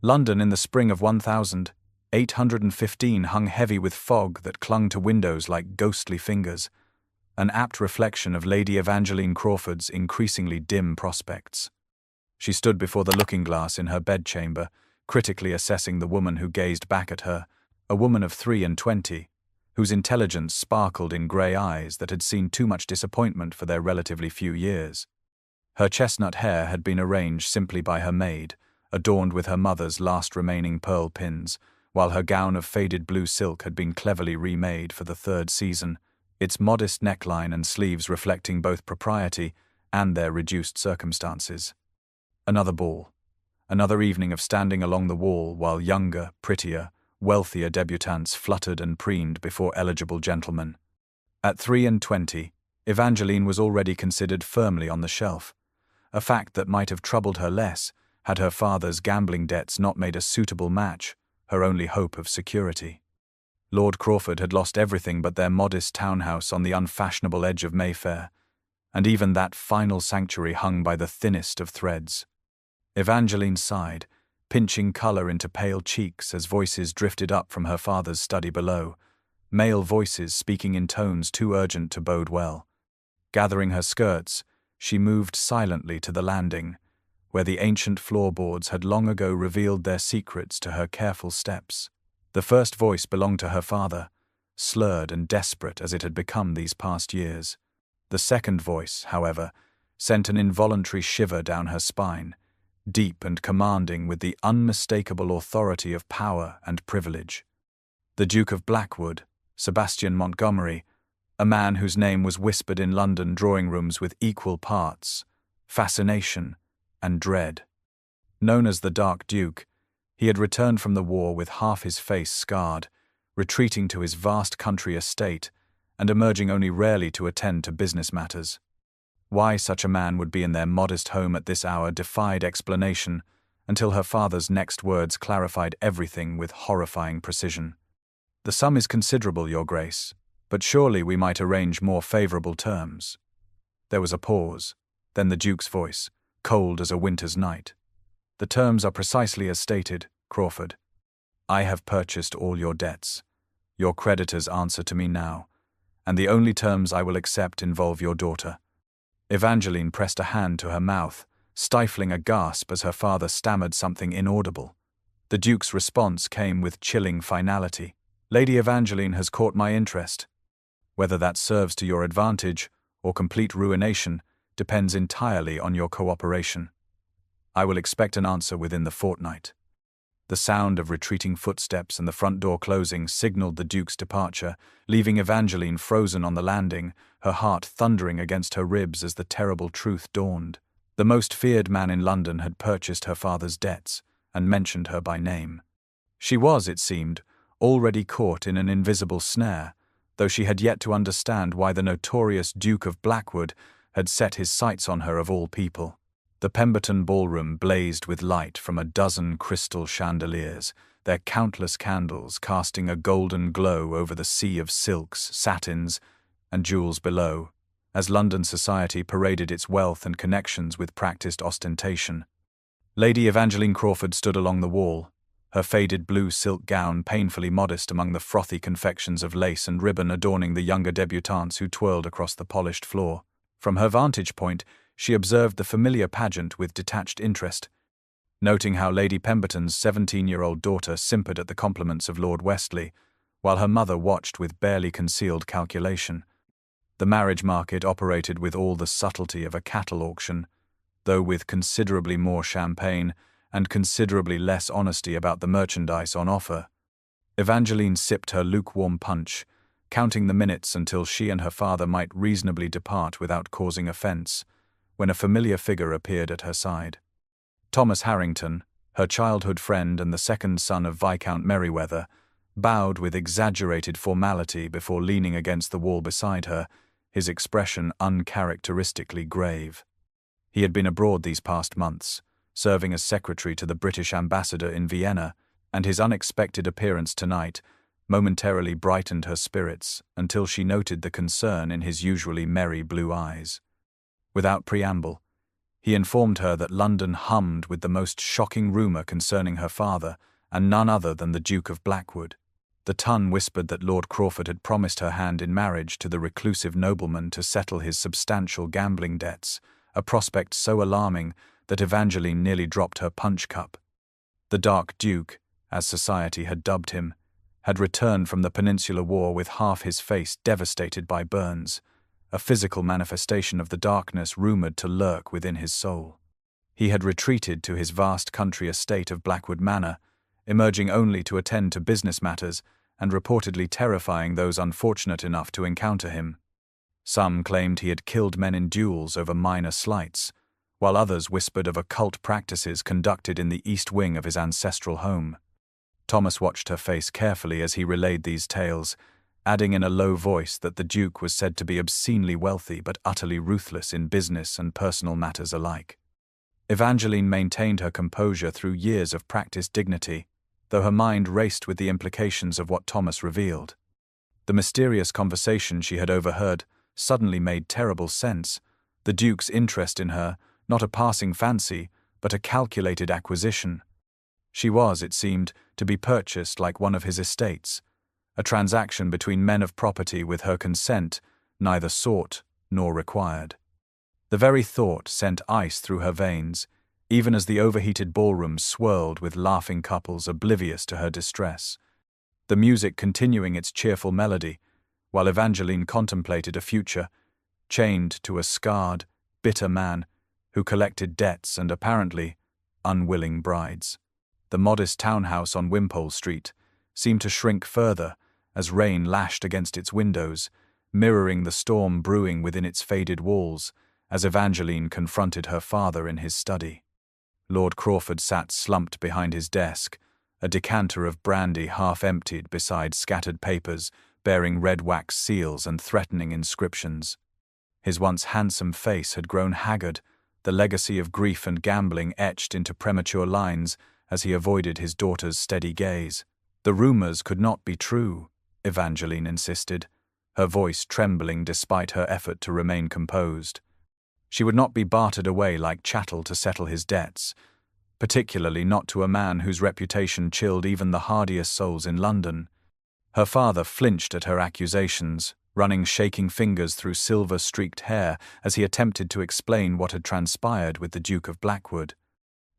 London in the spring of 1815 hung heavy with fog that clung to windows like ghostly fingers, an apt reflection of Lady Evangeline Crawford's increasingly dim prospects. She stood before the looking-glass in her bedchamber, critically assessing the woman who gazed back at her, a woman of 23, whose intelligence sparkled in grey eyes that had seen too much disappointment for their relatively few years. Her chestnut hair had been arranged simply by her maid, adorned with her mother's last remaining pearl pins, while her gown of faded blue silk had been cleverly remade for the third season, its modest neckline and sleeves reflecting both propriety and their reduced circumstances. Another ball. Another evening of standing along the wall while younger, prettier, wealthier debutantes fluttered and preened before eligible gentlemen. At 23, Evangeline was already considered firmly on the shelf, a fact that might have troubled her less had her father's gambling debts not made a suitable match, her only hope of security. Lord Crawford had lost everything but their modest townhouse on the unfashionable edge of Mayfair, and even that final sanctuary hung by the thinnest of threads. Evangeline sighed, pinching colour into pale cheeks as voices drifted up from her father's study below, male voices speaking in tones too urgent to bode well. Gathering her skirts, she moved silently to the landing, where the ancient floorboards had long ago revealed their secrets to her careful steps. The first voice belonged to her father, slurred and desperate as it had become these past years. The second voice, however, sent an involuntary shiver down her spine, deep and commanding with the unmistakable authority of power and privilege. The Duke of Blackwood, Sebastian Montgomery, a man whose name was whispered in London drawing-rooms with equal parts, fascination and dread. Known as the Dark Duke, he had returned from the war with half his face scarred, retreating to his vast country estate and emerging only rarely to attend to business matters. Why such a man would be in their modest home at this hour defied explanation until her father's next words clarified everything with horrifying precision. "The sum is considerable, Your Grace, but surely we might arrange more favourable terms." There was a pause, then the Duke's voice, cold as a winter's night. "The terms are precisely as stated, Crawford. I have purchased all your debts. Your creditors answer to me now, and the only terms I will accept involve your daughter." Evangeline pressed a hand to her mouth, stifling a gasp as her father stammered something inaudible. The Duke's response came with chilling finality. "Lady Evangeline has caught my interest. Whether that serves to your advantage or complete ruination depends entirely on your cooperation. I will expect an answer within the fortnight." The sound of retreating footsteps and the front door closing signaled the Duke's departure, leaving Evangeline frozen on the landing, her heart thundering against her ribs as the terrible truth dawned. The most feared man in London had purchased her father's debts and mentioned her by name. She was, it seemed, already caught in an invisible snare, though she had yet to understand why the notorious Duke of Blackwood had set his sights on her of all people. The Pemberton ballroom blazed with light from a dozen crystal chandeliers, their countless candles casting a golden glow over the sea of silks, satins, and jewels below, as London society paraded its wealth and connections with practiced ostentation. Lady Evangeline Crawford stood along the wall, her faded blue silk gown painfully modest among the frothy confections of lace and ribbon adorning the younger debutantes who twirled across the polished floor. From her vantage point, she observed the familiar pageant with detached interest, noting how Lady Pemberton's 17-year-old daughter simpered at the compliments of Lord Westley, while her mother watched with barely concealed calculation. The marriage market operated with all the subtlety of a cattle auction, though with considerably more champagne and considerably less honesty about the merchandise on offer. Evangeline sipped her lukewarm punch, counting the minutes until she and her father might reasonably depart without causing offence, when a familiar figure appeared at her side. Thomas Harrington, her childhood friend and the second son of Viscount Merryweather, bowed with exaggerated formality before leaning against the wall beside her, his expression uncharacteristically grave. He had been abroad these past months, serving as secretary to the British ambassador in Vienna, and his unexpected appearance tonight momentarily brightened her spirits until she noted the concern in his usually merry blue eyes. Without preamble, He informed her that London hummed with the most shocking rumour concerning her father, and none other than the Duke of Blackwood. The Ton whispered that Lord Crawford had promised her hand in marriage to the reclusive nobleman to settle his substantial gambling debts, a prospect so alarming that Evangeline nearly dropped her punch cup. The Dark Duke, as society had dubbed him, had returned from the Peninsular War with half his face devastated by burns, a physical manifestation of the darkness rumoured to lurk within his soul. He had retreated to his vast country estate of Blackwood Manor, emerging only to attend to business matters and reportedly terrifying those unfortunate enough to encounter him. Some claimed he had killed men in duels over minor slights, while others whispered of occult practices conducted in the east wing of his ancestral home. Thomas watched her face carefully as he relayed these tales, adding in a low voice that the Duke was said to be obscenely wealthy but utterly ruthless in business and personal matters alike. Evangeline maintained her composure through years of practiced dignity, though her mind raced with the implications of what Thomas revealed. The mysterious conversation she had overheard suddenly made terrible sense, the Duke's interest in her, not a passing fancy, but a calculated acquisition. She was, it seemed, to be purchased like one of his estates, a transaction between men of property with her consent, neither sought nor required. The very thought sent ice through her veins, even as the overheated ballroom swirled with laughing couples oblivious to her distress, the music continuing its cheerful melody, while Evangeline contemplated a future, chained to a scarred, bitter man who collected debts and apparently unwilling brides. The modest townhouse on Wimpole Street seemed to shrink further as rain lashed against its windows, mirroring the storm brewing within its faded walls as Evangeline confronted her father in his study. Lord Crawford sat slumped behind his desk, a decanter of brandy half emptied beside scattered papers bearing red wax seals and threatening inscriptions. His once handsome face had grown haggard, the legacy of grief and gambling etched into premature lines as he avoided his daughter's steady gaze. The rumours could not be true, Evangeline insisted, her voice trembling despite her effort to remain composed. She would not be bartered away like chattel to settle his debts, particularly not to a man whose reputation chilled even the hardiest souls in London. Her father flinched at her accusations, running shaking fingers through silver-streaked hair as he attempted to explain what had transpired with the Duke of Blackwood.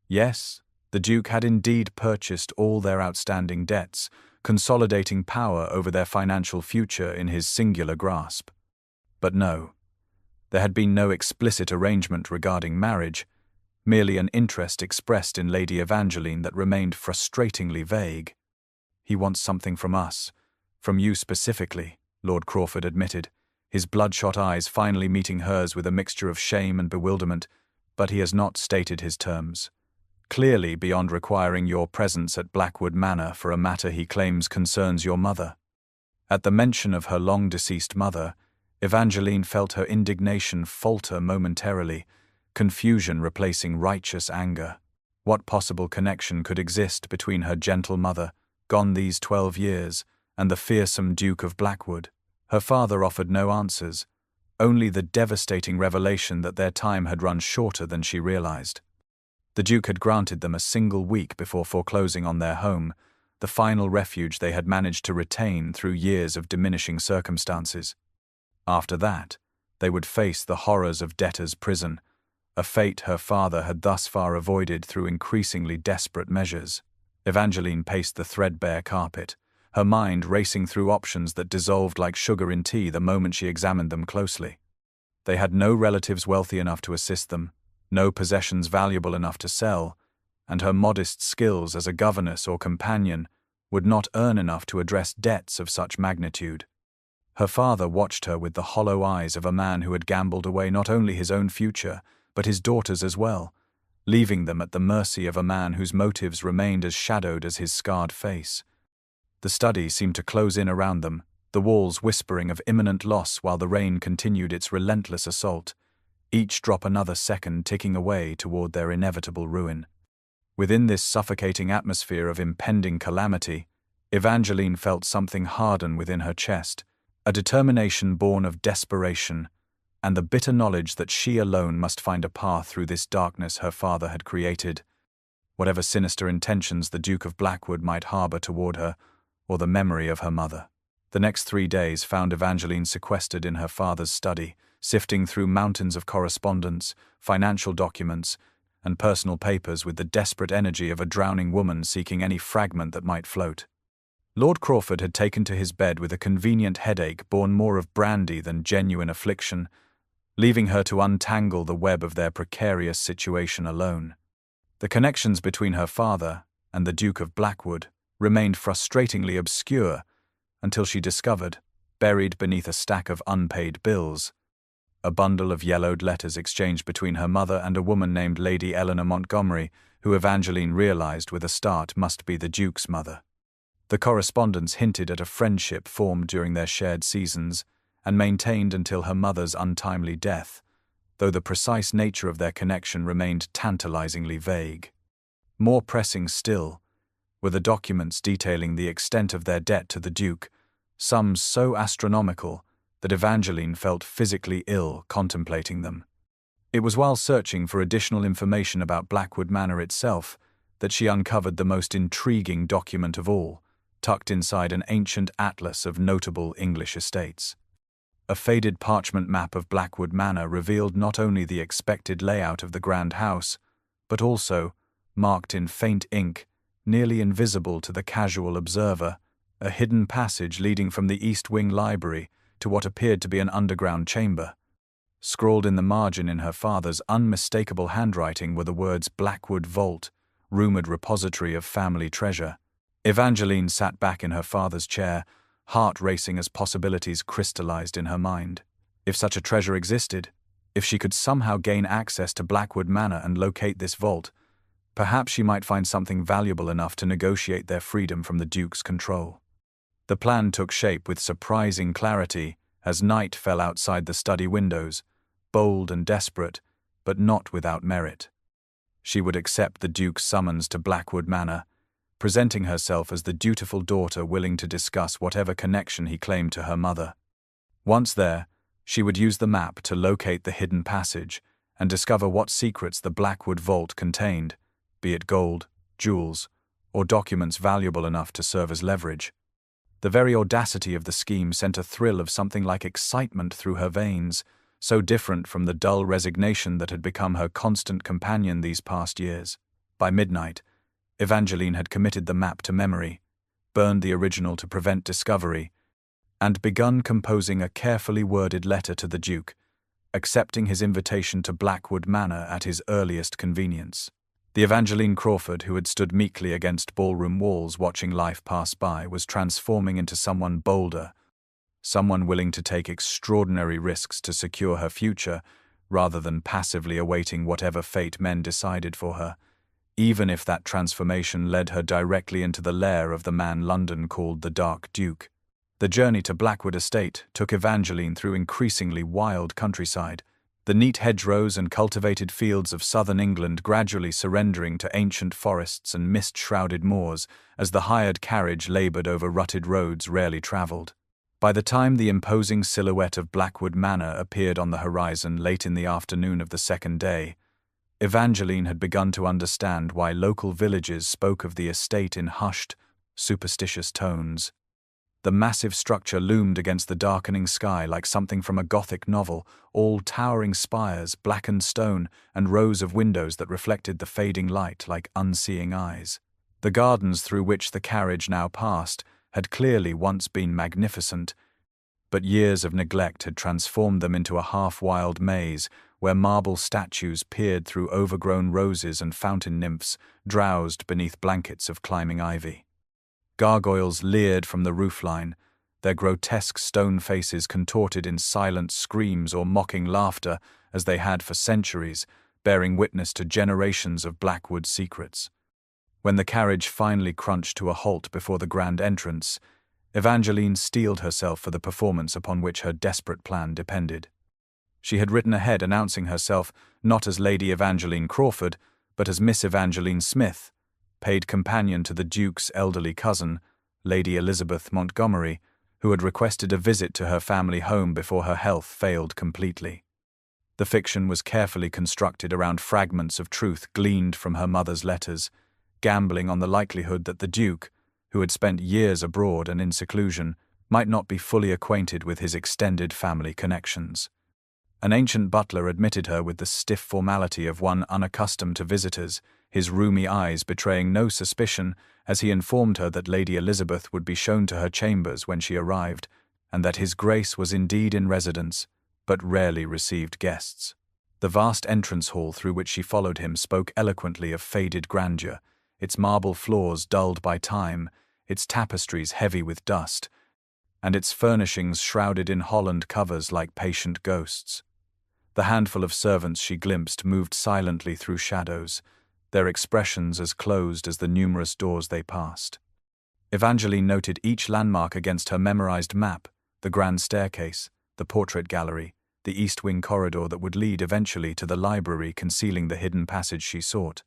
Yes, the Duke had indeed purchased all their outstanding debts, consolidating power over their financial future in his singular grasp. But no, there had been no explicit arrangement regarding marriage, merely an interest expressed in Lady Evangeline that remained frustratingly vague. "He wants something from us, from you specifically," Lord Crawford admitted, his bloodshot eyes finally meeting hers with a mixture of shame and bewilderment, "but he has not stated his terms. Clearly beyond requiring your presence at Blackwood Manor for a matter he claims concerns your mother." At the mention of her long-deceased mother, Evangeline felt her indignation falter momentarily, confusion replacing righteous anger. What possible connection could exist between her gentle mother, gone these 12 years, and the fearsome Duke of Blackwood? Her father offered no answers, only the devastating revelation that their time had run shorter than she realized. The Duke had granted them a single week before foreclosing on their home, the final refuge they had managed to retain through years of diminishing circumstances. After that, they would face the horrors of debtor's prison, a fate her father had thus far avoided through increasingly desperate measures. Evangeline paced the threadbare carpet, her mind racing through options that dissolved like sugar in tea the moment she examined them closely. They had no relatives wealthy enough to assist them, no possessions valuable enough to sell, and her modest skills as a governess or companion would not earn enough to address debts of such magnitude. Her father watched her with the hollow eyes of a man who had gambled away not only his own future, but his daughter's as well, leaving them at the mercy of a man whose motives remained as shadowed as his scarred face. The study seemed to close in around them, the walls whispering of imminent loss while the rain continued its relentless assault, each drop another second ticking away toward their inevitable ruin. Within this suffocating atmosphere of impending calamity, Evangeline felt something harden within her chest, a determination born of desperation, and the bitter knowledge that she alone must find a path through this darkness her father had created. Whatever sinister intentions the Duke of Blackwood might harbour toward her, or the memory of her mother. The next 3 days found Evangeline sequestered in her father's study, sifting through mountains of correspondence, financial documents, and personal papers with the desperate energy of a drowning woman seeking any fragment that might float. Lord Crawford had taken to his bed with a convenient headache born more of brandy than genuine affliction, leaving her to untangle the web of their precarious situation alone. The connections between her father and the Duke of Blackwood remained frustratingly obscure until she discovered, buried beneath a stack of unpaid bills, a bundle of yellowed letters exchanged between her mother and a woman named Lady Eleanor Montgomery, who Evangeline realized with a start must be the Duke's mother. The correspondence hinted at a friendship formed during their shared seasons and maintained until her mother's untimely death, though the precise nature of their connection remained tantalizingly vague. More pressing still were the documents detailing the extent of their debt to the Duke, sums so astronomical that Evangeline felt physically ill contemplating them. It was while searching for additional information about Blackwood Manor itself that she uncovered the most intriguing document of all, tucked inside an ancient atlas of notable English estates. A faded parchment map of Blackwood Manor revealed not only the expected layout of the grand house, but also, marked in faint ink, nearly invisible to the casual observer, a hidden passage leading from the East Wing library to what appeared to be an underground chamber. Scrawled in the margin in her father's unmistakable handwriting were the words Blackwood Vault, rumored repository of family treasure. Evangeline sat back in her father's chair, heart racing as possibilities crystallized in her mind. If such a treasure existed, if she could somehow gain access to Blackwood Manor and locate this vault, perhaps she might find something valuable enough to negotiate their freedom from the Duke's control. The plan took shape with surprising clarity as night fell outside the study windows, bold and desperate, but not without merit. She would accept the Duke's summons to Blackwood Manor, presenting herself as the dutiful daughter willing to discuss whatever connection he claimed to her mother. Once there, she would use the map to locate the hidden passage and discover what secrets the Blackwood Vault contained, be it gold, jewels, or documents valuable enough to serve as leverage. The very audacity of the scheme sent a thrill of something like excitement through her veins, so different from the dull resignation that had become her constant companion these past years. By midnight, Evangeline had committed the map to memory, burned the original to prevent discovery, and begun composing a carefully worded letter to the Duke, accepting his invitation to Blackwood Manor at his earliest convenience. The Evangeline Crawford who had stood meekly against ballroom walls watching life pass by was transforming into someone bolder, someone willing to take extraordinary risks to secure her future rather than passively awaiting whatever fate men decided for her, even if that transformation led her directly into the lair of the man London called the Dark Duke. The journey to Blackwood Estate took Evangeline through increasingly wild countryside, the neat hedgerows and cultivated fields of southern England gradually surrendering to ancient forests and mist-shrouded moors as the hired carriage laboured over rutted roads rarely travelled. By the time the imposing silhouette of Blackwood Manor appeared on the horizon late in the afternoon of the second day, Evangeline had begun to understand why local villages spoke of the estate in hushed, superstitious tones. The massive structure loomed against the darkening sky like something from a Gothic novel, all towering spires, blackened stone, and rows of windows that reflected the fading light like unseeing eyes. The gardens through which the carriage now passed had clearly once been magnificent, but years of neglect had transformed them into a half-wild maze where marble statues peered through overgrown roses and fountain nymphs drowsed beneath blankets of climbing ivy. Gargoyles leered from the roofline, their grotesque stone faces contorted in silent screams or mocking laughter as they had for centuries, bearing witness to generations of Blackwood secrets. When the carriage finally crunched to a halt before the grand entrance, Evangeline steeled herself for the performance upon which her desperate plan depended. She had written ahead announcing herself not as Lady Evangeline Crawford, but as Miss Evangeline Smith, paid companion to the Duke's elderly cousin, Lady Elizabeth Montgomery, who had requested a visit to her family home before her health failed completely. The fiction was carefully constructed around fragments of truth gleaned from her mother's letters, gambling on the likelihood that the Duke, who had spent years abroad and in seclusion, might not be fully acquainted with his extended family connections. An ancient butler admitted her with the stiff formality of one unaccustomed to visitors, his rheumy eyes betraying no suspicion as he informed her that Lady Elizabeth would be shown to her chambers when she arrived, and that his Grace was indeed in residence, but rarely received guests. The vast entrance hall through which she followed him spoke eloquently of faded grandeur, its marble floors dulled by time, its tapestries heavy with dust, and its furnishings shrouded in holland covers like patient ghosts. The handful of servants she glimpsed moved silently through shadows, their expressions as closed as the numerous doors they passed. Evangeline noted each landmark against her memorized map: the grand staircase, the portrait gallery, the east wing corridor that would lead eventually to the library concealing the hidden passage she sought.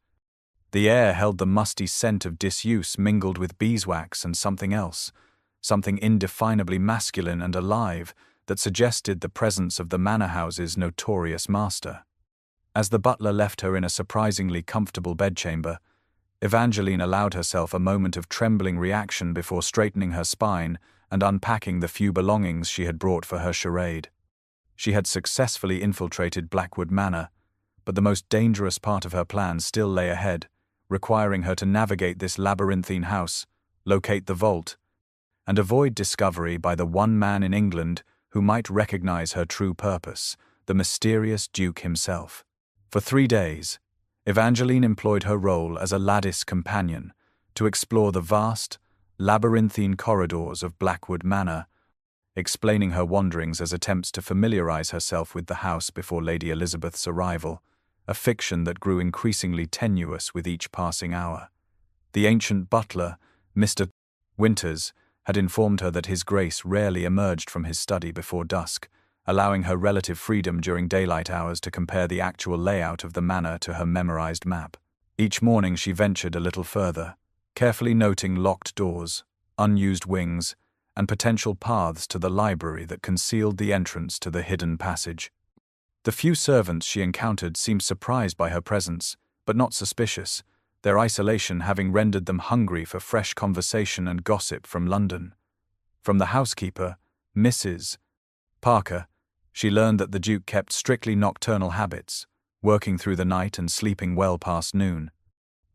The air held the musty scent of disuse mingled with beeswax and something else, something indefinably masculine and alive that suggested the presence of the manor house's notorious master. As the butler left her in a surprisingly comfortable bedchamber, Evangeline allowed herself a moment of trembling reaction before straightening her spine and unpacking the few belongings she had brought for her charade. She had successfully infiltrated Blackwood Manor, but the most dangerous part of her plan still lay ahead, requiring her to navigate this labyrinthine house, locate the vault, and avoid discovery by the one man in England who might recognize her true purpose, the mysterious Duke himself. For 3 days, Evangeline employed her role as a lattice companion to explore the vast, labyrinthine corridors of Blackwood Manor, explaining her wanderings as attempts to familiarize herself with the house before Lady Elizabeth's arrival, a fiction that grew increasingly tenuous with each passing hour. The ancient butler, Mr. Winters, had informed her that his Grace rarely emerged from his study before dusk, allowing her relative freedom during daylight hours to compare the actual layout of the manor to her memorized map. Each morning she ventured a little further, carefully noting locked doors, unused wings, and potential paths to the library that concealed the entrance to the hidden passage. The few servants she encountered seemed surprised by her presence, but not suspicious, their isolation having rendered them hungry for fresh conversation and gossip from London. From the housekeeper, Mrs. Parker, she learned that the Duke kept strictly nocturnal habits, working through the night and sleeping well past noon.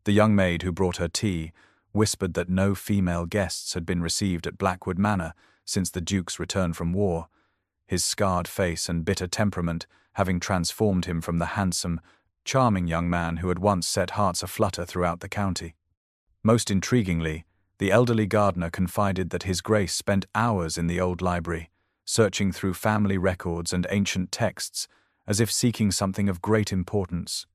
The young maid who brought her tea whispered that no female guests had been received at Blackwood Manor since the Duke's return from war, his scarred face and bitter temperament having transformed him from the handsome, charming young man who had once set hearts aflutter throughout the county. Most intriguingly, the elderly gardener confided that his Grace spent hours in the old library, searching through family records and ancient texts, as if seeking something of great importance.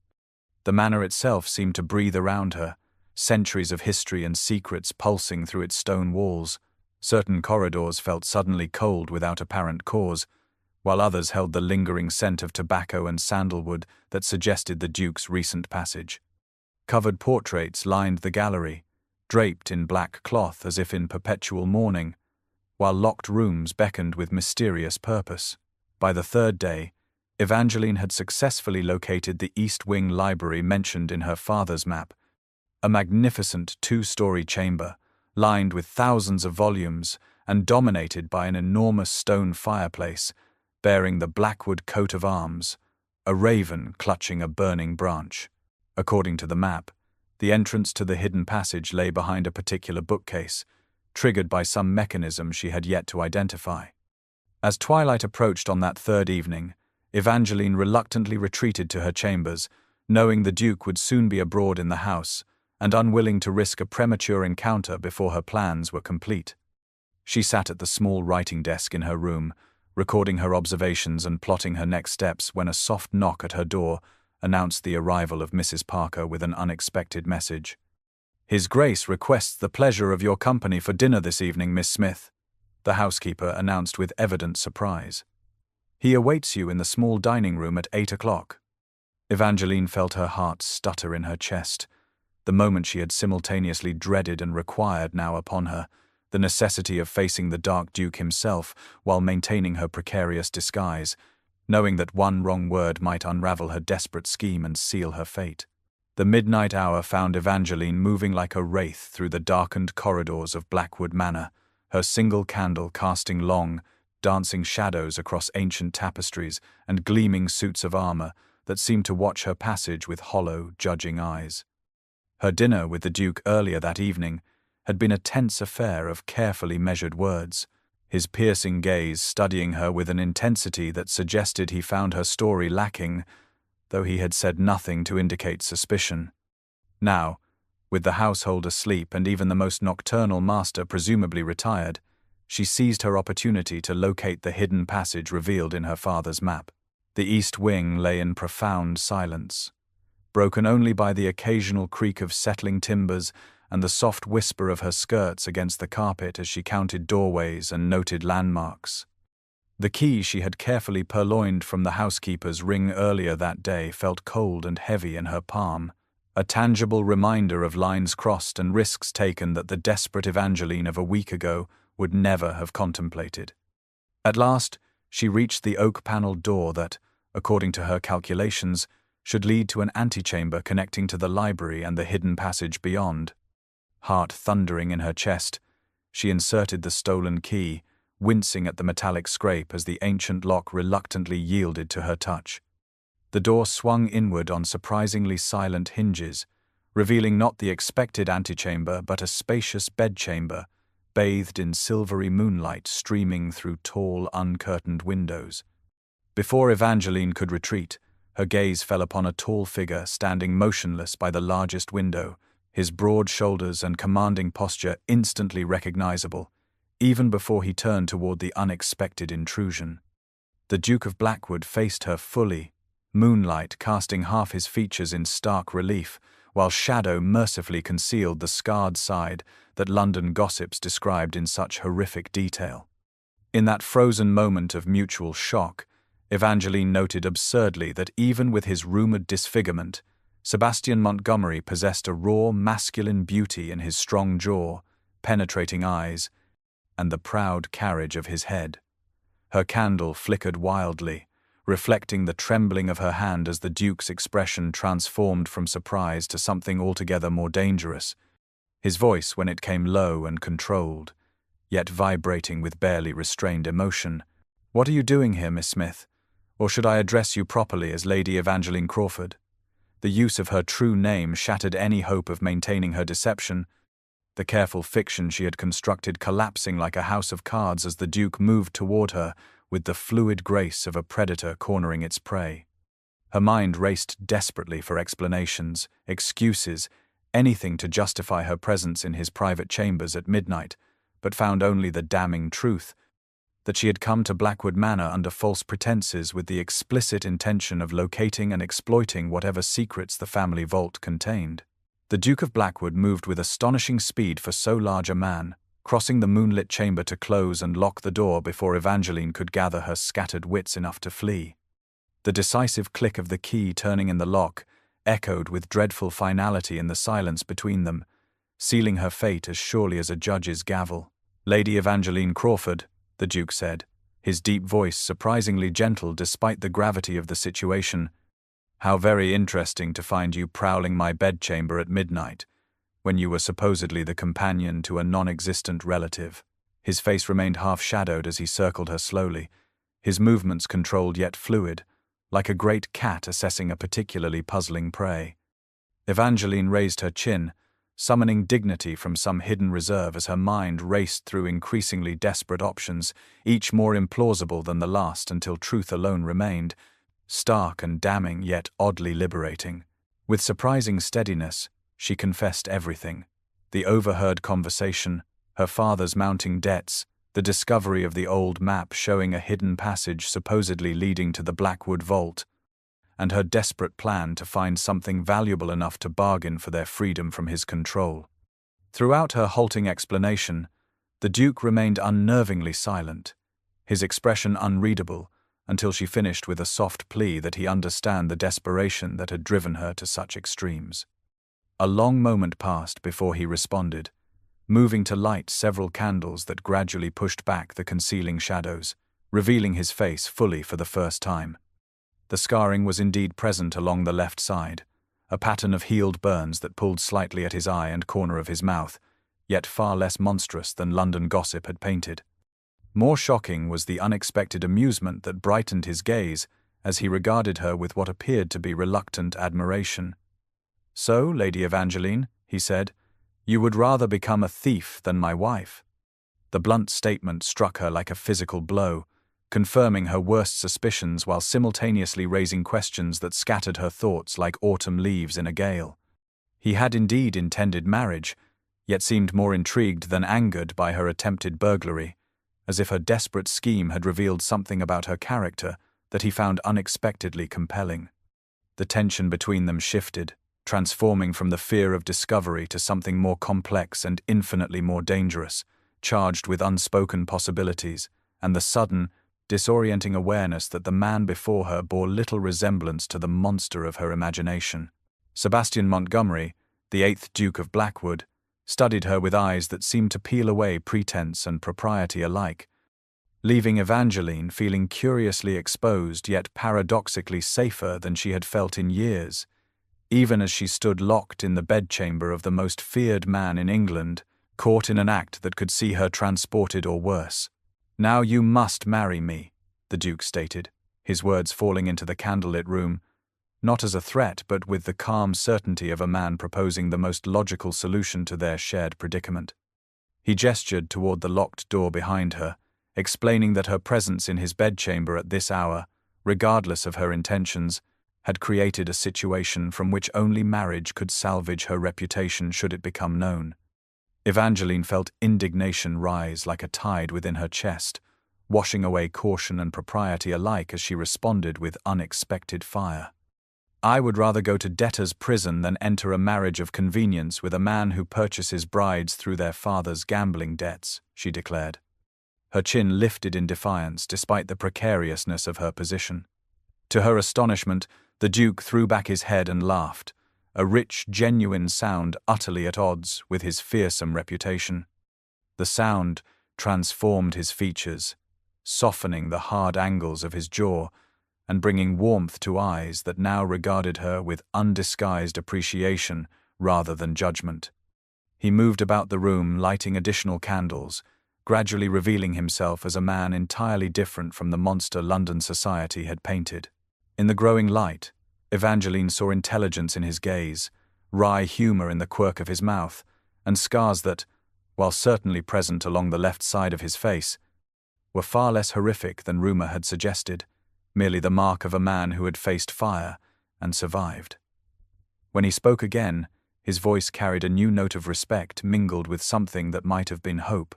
The manor itself seemed to breathe around her, centuries of history and secrets pulsing through its stone walls. Certain corridors felt suddenly cold without apparent cause, while others held the lingering scent of tobacco and sandalwood that suggested the Duke's recent passage. Covered portraits lined the gallery, draped in black cloth as if in perpetual mourning, while locked rooms beckoned with mysterious purpose. By the 3rd day, Evangeline had successfully located the East Wing library mentioned in her father's map, a magnificent 2-story chamber, lined with thousands of volumes and dominated by an enormous stone fireplace bearing the Blackwood coat of arms, a raven clutching a burning branch. According to the map, the entrance to the hidden passage lay behind a particular bookcase, triggered by some mechanism she had yet to identify. As twilight approached on that 3rd evening, Evangeline reluctantly retreated to her chambers, knowing the Duke would soon be abroad in the house, and unwilling to risk a premature encounter before her plans were complete. She sat at the small writing desk in her room, recording her observations and plotting her next steps when a soft knock at her door announced the arrival of Mrs. Parker with an unexpected message. "His Grace requests the pleasure of your company for dinner this evening, Miss Smith," the housekeeper announced with evident surprise. "He awaits you in the small dining room at 8 o'clock. Evangeline felt her heart stutter in her chest, the moment she had simultaneously dreaded and required now upon her, the necessity of facing the dark Duke himself while maintaining her precarious disguise. knowing that one wrong word might unravel her desperate scheme and seal her fate. The midnight hour found Evangeline moving like a wraith through the darkened corridors of Blackwood Manor, her single candle casting long, dancing shadows across ancient tapestries and gleaming suits of armor that seemed to watch her passage with hollow, judging eyes. Her dinner with the Duke earlier that evening had been a tense affair of carefully measured words, his piercing gaze studying her with an intensity that suggested he found her story lacking, though he had said nothing to indicate suspicion. Now, with the household asleep and even the most nocturnal master presumably retired, she seized her opportunity to locate the hidden passage revealed in her father's map. The east wing lay in profound silence, broken only by the occasional creak of settling timbers and the soft whisper of her skirts against the carpet as she counted doorways and noted landmarks. The key she had carefully purloined from the housekeeper's ring earlier that day felt cold and heavy in her palm, a tangible reminder of lines crossed and risks taken that the desperate Evangeline of a week ago would never have contemplated. At last, she reached the oak-paneled door that, according to her calculations, should lead to an antechamber connecting to the library and the hidden passage beyond. Heart thundering in her chest, she inserted the stolen key, wincing at the metallic scrape as the ancient lock reluctantly yielded to her touch. The door swung inward on surprisingly silent hinges, revealing not the expected antechamber but a spacious bedchamber, bathed in silvery moonlight streaming through tall, uncurtained windows. Before Evangeline could retreat, her gaze fell upon a tall figure standing motionless by the largest window, his broad shoulders and commanding posture instantly recognizable, even before he turned toward the unexpected intrusion. The Duke of Blackwood faced her fully, moonlight casting half his features in stark relief, while shadow mercifully concealed the scarred side that London gossips described in such horrific detail. In that frozen moment of mutual shock, Evangeline noted absurdly that even with his rumored disfigurement, Sebastian Montgomery possessed a raw masculine beauty in his strong jaw, penetrating eyes, and the proud carriage of his head. Her candle flickered wildly, reflecting the trembling of her hand as the Duke's expression transformed from surprise to something altogether more dangerous, his voice when it came low and controlled, yet vibrating with barely restrained emotion. "What are you doing here, Miss Smith? Or should I address you properly as Lady Evangeline Crawford?" The use of her true name shattered any hope of maintaining her deception, the careful fiction she had constructed collapsing like a house of cards as the Duke moved toward her with the fluid grace of a predator cornering its prey. Her mind raced desperately for explanations, excuses, anything to justify her presence in his private chambers at midnight, but found only the damning truth that she had come to Blackwood Manor under false pretenses with the explicit intention of locating and exploiting whatever secrets the family vault contained. The Duke of Blackwood moved with astonishing speed for so large a man, crossing the moonlit chamber to close and lock the door before Evangeline could gather her scattered wits enough to flee. The decisive click of the key turning in the lock echoed with dreadful finality in the silence between them, sealing her fate as surely as a judge's gavel. "Lady Evangeline Crawford," the Duke said, his deep voice surprisingly gentle despite the gravity of the situation. "How very interesting to find you prowling my bedchamber at midnight, when you were supposedly the companion to a non-existent relative." His face remained half-shadowed as he circled her slowly, his movements controlled yet fluid, like a great cat assessing a particularly puzzling prey. Evangeline raised her chin, summoning dignity from some hidden reserve as her mind raced through increasingly desperate options, each more implausible than the last until truth alone remained, stark and damning yet oddly liberating. With surprising steadiness, she confessed everything: the overheard conversation, her father's mounting debts, the discovery of the old map showing a hidden passage supposedly leading to the Blackwood vault, and her desperate plan to find something valuable enough to bargain for their freedom from his control. Throughout her halting explanation, the Duke remained unnervingly silent, his expression unreadable, until she finished with a soft plea that he understand the desperation that had driven her to such extremes. A long moment passed before he responded, moving to light several candles that gradually pushed back the concealing shadows. revealing his face fully for the first time. The scarring was indeed present along the left side, a pattern of healed burns that pulled slightly at his eye and corner of his mouth, yet far less monstrous than London gossip had painted. More shocking was the unexpected amusement that brightened his gaze as he regarded her with what appeared to be reluctant admiration. "So, Lady Evangeline," he said, "you would rather become a thief than my wife?" The blunt statement struck her like a physical blow, confirming her worst suspicions while simultaneously raising questions that scattered her thoughts like autumn leaves in a gale. He had indeed intended marriage, yet seemed more intrigued than angered by her attempted burglary, as if her desperate scheme had revealed something about her character that he found unexpectedly compelling. The tension between them shifted, transforming from the fear of discovery to something more complex and infinitely more dangerous, charged with unspoken possibilities, and the sudden, disorienting awareness that the man before her bore little resemblance to the monster of her imagination. Sebastian Montgomery, the 8th Duke of Blackwood, studied her with eyes that seemed to peel away pretense and propriety alike, leaving Evangeline feeling curiously exposed yet paradoxically safer than she had felt in years, even as she stood locked in the bedchamber of the most feared man in England, caught in an act that could see her transported or worse. "Now you must marry me," the Duke stated, his words falling into the candlelit room, not as a threat but with the calm certainty of a man proposing the most logical solution to their shared predicament. He gestured toward the locked door behind her, explaining that her presence in his bedchamber at this hour, regardless of her intentions, had created a situation from which only marriage could salvage her reputation should it become known. Evangeline felt indignation rise like a tide within her chest, washing away caution and propriety alike as she responded with unexpected fire. "I would rather go to debtor's prison than enter a marriage of convenience with a man who purchases brides through their father's gambling debts," she declared. Her chin lifted in defiance despite the precariousness of her position. To her astonishment, the Duke threw back his head and laughed, a rich, genuine sound utterly at odds with his fearsome reputation. The sound transformed his features, softening the hard angles of his jaw and bringing warmth to eyes that now regarded her with undisguised appreciation rather than judgment. He moved about the room, lighting additional candles, gradually revealing himself as a man entirely different from the monster London society had painted. In the growing light, Evangeline saw intelligence in his gaze, wry humor in the quirk of his mouth, and scars that, while certainly present along the left side of his face, were far less horrific than rumor had suggested, merely the mark of a man who had faced fire and survived. When he spoke again, his voice carried a new note of respect mingled with something that might have been hope.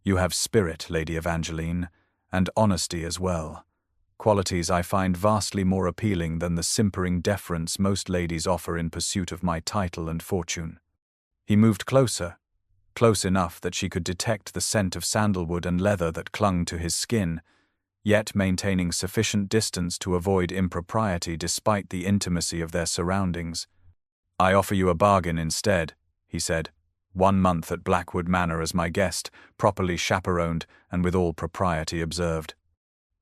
"You have spirit, Lady Evangeline, and honesty as well. Qualities I find vastly more appealing than the simpering deference most ladies offer in pursuit of my title and fortune." He moved closer, close enough that she could detect the scent of sandalwood and leather that clung to his skin, yet maintaining sufficient distance to avoid impropriety despite the intimacy of their surroundings. "I offer you a bargain instead," he said. "1 month at Blackwood Manor as my guest, properly chaperoned and with all propriety observed.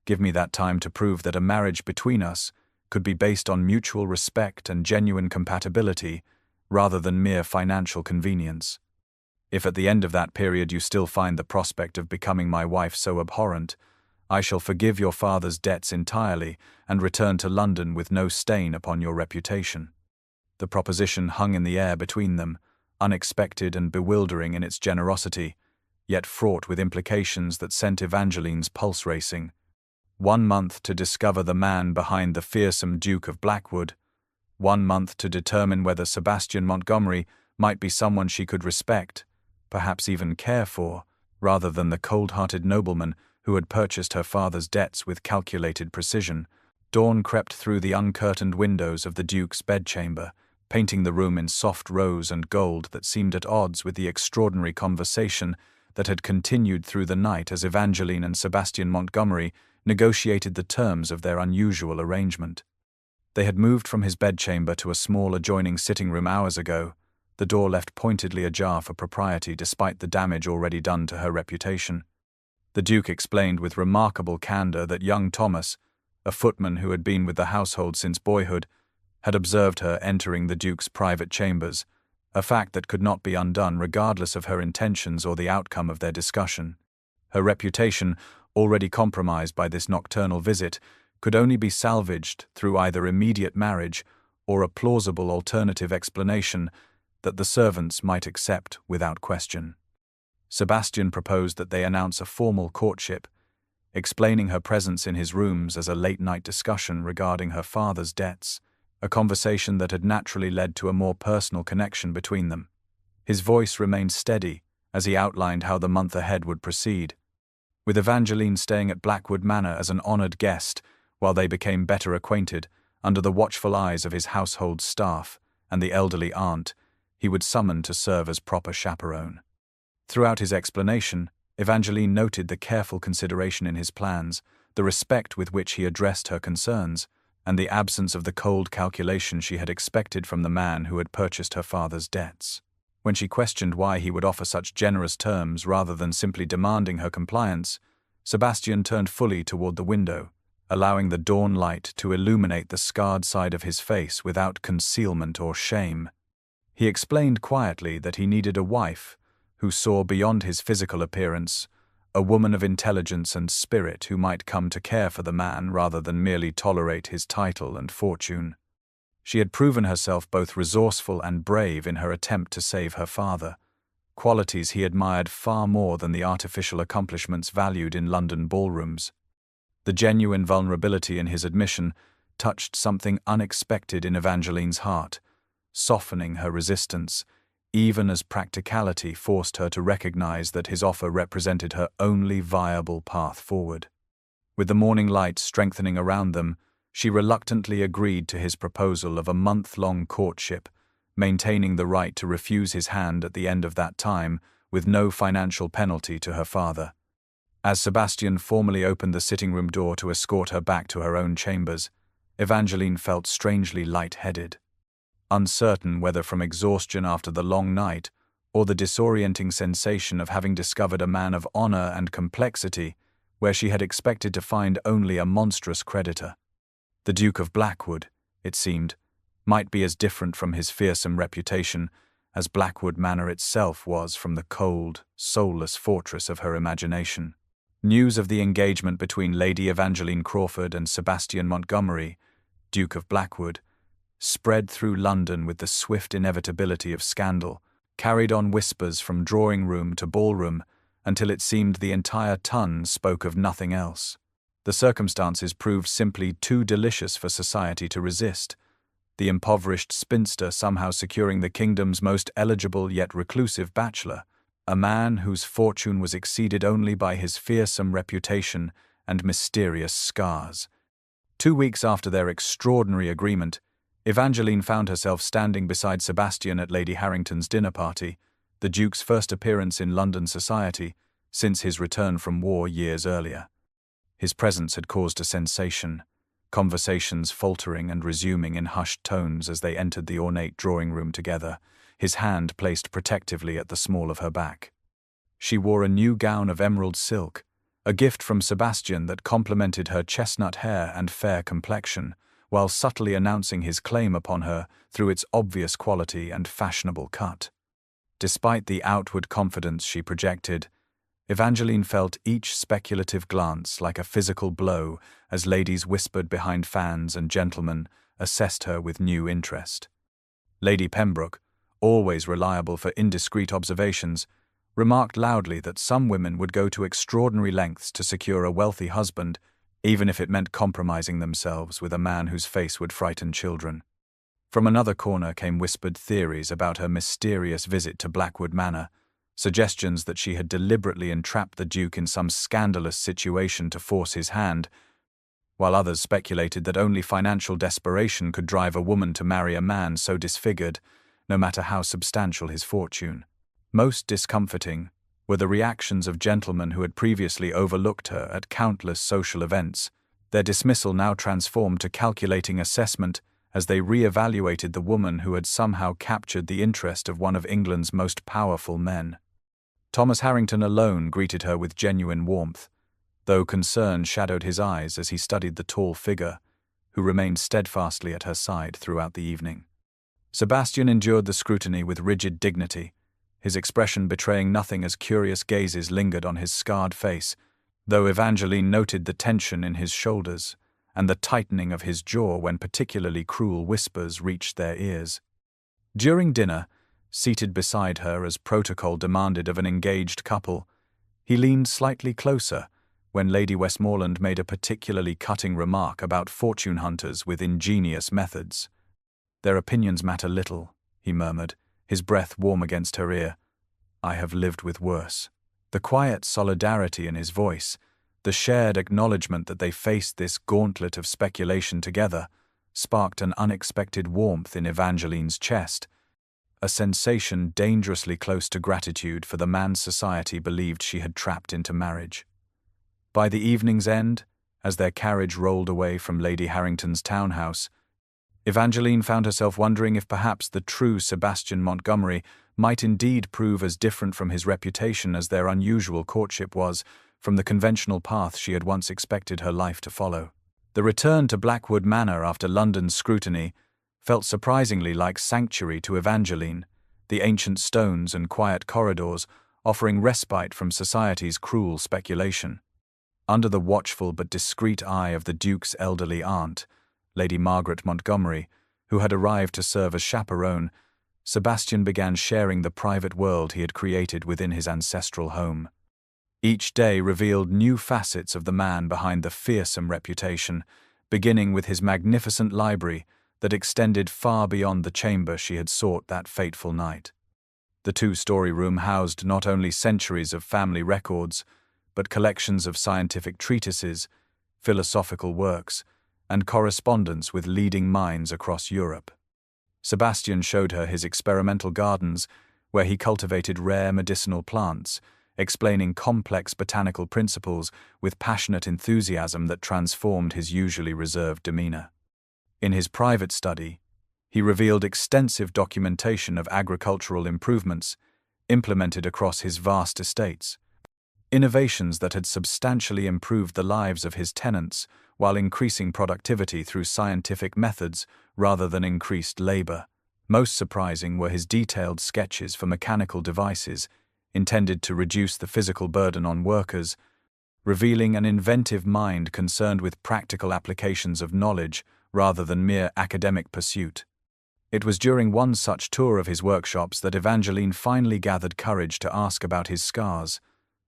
Give me that time to prove that a marriage between us could be based on mutual respect and genuine compatibility rather than mere financial convenience. If at the end of that period you still find the prospect of becoming my wife so abhorrent, I shall forgive your father's debts entirely and return to London with no stain upon your reputation." The proposition hung in the air between them, unexpected and bewildering in its generosity, yet fraught with implications that sent Evangeline's pulse racing. 1 month to discover the man behind the fearsome Duke of Blackwood, 1 month to determine whether Sebastian Montgomery might be someone she could respect, perhaps even care for, rather than the cold-hearted nobleman who had purchased her father's debts with calculated precision. Dawn crept through the uncurtained windows of the Duke's bedchamber, painting the room in soft rose and gold that seemed at odds with the extraordinary conversation that had continued through the night as Evangeline and Sebastian Montgomery negotiated the terms of their unusual arrangement. They had moved from his bedchamber to a small adjoining sitting room hours ago, the door left pointedly ajar for propriety despite the damage already done to her reputation. The Duke explained with remarkable candor that young Thomas, a footman who had been with the household since boyhood, had observed her entering the Duke's private chambers, a fact that could not be undone regardless of her intentions or the outcome of their discussion. Her reputation, already compromised by this nocturnal visit, could only be salvaged through either immediate marriage or a plausible alternative explanation that the servants might accept without question. Sebastian proposed that they announce a formal courtship, explaining her presence in his rooms as a late-night discussion regarding her father's debts, a conversation that had naturally led to a more personal connection between them. His voice remained steady as he outlined how the month ahead would proceed, with Evangeline staying at Blackwood Manor as an honored guest while they became better acquainted under the watchful eyes of his household staff and the elderly aunt he would summon to serve as proper chaperone. Throughout his explanation, Evangeline noted the careful consideration in his plans, the respect with which he addressed her concerns, and the absence of the cold calculation she had expected from the man who had purchased her father's debts. When she questioned why he would offer such generous terms rather than simply demanding her compliance, Sebastian turned fully toward the window, allowing the dawn light to illuminate the scarred side of his face without concealment or shame. He explained quietly that he needed a wife who saw beyond his physical appearance, a woman of intelligence and spirit who might come to care for the man rather than merely tolerate his title and fortune. She had proven herself both resourceful and brave in her attempt to save her father, qualities he admired far more than the artificial accomplishments valued in London ballrooms. The genuine vulnerability in his admission touched something unexpected in Evangeline's heart, softening her resistance, even as practicality forced her to recognize that his offer represented her only viable path forward. With the morning light strengthening around them, she reluctantly agreed to his proposal of a month-long courtship, maintaining the right to refuse his hand at the end of that time with no financial penalty to her father. As Sebastian formally opened the sitting-room door to escort her back to her own chambers, Evangeline felt strangely light-headed. Uncertain whether from exhaustion after the long night or the disorienting sensation of having discovered a man of honor and complexity where she had expected to find only a monstrous creditor. The Duke of Blackwood, it seemed, might be as different from his fearsome reputation as Blackwood Manor itself was from the cold, soulless fortress of her imagination. News of the engagement between Lady Evangeline Crawford and Sebastian Montgomery, Duke of Blackwood, spread through London with the swift inevitability of scandal, carried on whispers from drawing-room to ballroom until it seemed the entire ton spoke of nothing else. The circumstances proved simply too delicious for society to resist, the impoverished spinster somehow securing the kingdom's most eligible yet reclusive bachelor, a man whose fortune was exceeded only by his fearsome reputation and mysterious scars. 2 weeks after their extraordinary agreement, Evangeline found herself standing beside Sebastian at Lady Harrington's dinner party, the Duke's first appearance in London society since his return from war years earlier. His presence had caused a sensation, conversations faltering and resuming in hushed tones as they entered the ornate drawing-room together, his hand placed protectively at the small of her back. She wore a new gown of emerald silk, a gift from Sebastian that complemented her chestnut hair and fair complexion, while subtly announcing his claim upon her through its obvious quality and fashionable cut. Despite the outward confidence she projected, Evangeline felt each speculative glance like a physical blow as ladies whispered behind fans and gentlemen assessed her with new interest. Lady Pembroke, always reliable for indiscreet observations, remarked loudly that some women would go to extraordinary lengths to secure a wealthy husband, even if it meant compromising themselves with a man whose face would frighten children. From another corner came whispered theories about her mysterious visit to Blackwood Manor, suggestions that she had deliberately entrapped the Duke in some scandalous situation to force his hand, while others speculated that only financial desperation could drive a woman to marry a man so disfigured, no matter how substantial his fortune. Most discomforting were the reactions of gentlemen who had previously overlooked her at countless social events, their dismissal now transformed to calculating assessment as they re-evaluated the woman who had somehow captured the interest of one of England's most powerful men. Thomas Harrington alone greeted her with genuine warmth, though concern shadowed his eyes as he studied the tall figure, who remained steadfastly at her side throughout the evening. Sebastian endured the scrutiny with rigid dignity, his expression betraying nothing as curious gazes lingered on his scarred face, though Evangeline noted the tension in his shoulders and the tightening of his jaw when particularly cruel whispers reached their ears. During dinner, seated beside her as protocol demanded of an engaged couple, he leaned slightly closer when Lady Westmoreland made a particularly cutting remark about fortune hunters with ingenious methods. "Their opinions matter little," he murmured, his breath warm against her ear. "I have lived with worse." The quiet solidarity in his voice, the shared acknowledgement that they faced this gauntlet of speculation together, sparked an unexpected warmth in Evangeline's chest, a sensation dangerously close to gratitude for the man society believed she had trapped into marriage. By the evening's end, as their carriage rolled away from Lady Harrington's townhouse, Evangeline found herself wondering if perhaps the true Sebastian Montgomery might indeed prove as different from his reputation as their unusual courtship was from the conventional path she had once expected her life to follow. The return to Blackwood Manor after London's scrutiny felt surprisingly like sanctuary to Evangeline, the ancient stones and quiet corridors offering respite from society's cruel speculation. Under the watchful but discreet eye of the Duke's elderly aunt, Lady Margaret Montgomery, who had arrived to serve as chaperone, Sebastian began sharing the private world he had created within his ancestral home. Each day revealed new facets of the man behind the fearsome reputation, beginning with his magnificent library that extended far beyond the chamber she had sought that fateful night. The two-story room housed not only centuries of family records, but collections of scientific treatises, philosophical works, and correspondence with leading minds across Europe. Sebastian showed her his experimental gardens, where he cultivated rare medicinal plants, explaining complex botanical principles with passionate enthusiasm that transformed his usually reserved demeanor. In his private study, he revealed extensive documentation of agricultural improvements implemented across his vast estates, innovations that had substantially improved the lives of his tenants while increasing productivity through scientific methods rather than increased labor. Most surprising were his detailed sketches for mechanical devices intended to reduce the physical burden on workers, revealing an inventive mind concerned with practical applications of knowledge rather than mere academic pursuit. It was during one such tour of his workshops that Evangeline finally gathered courage to ask about his scars,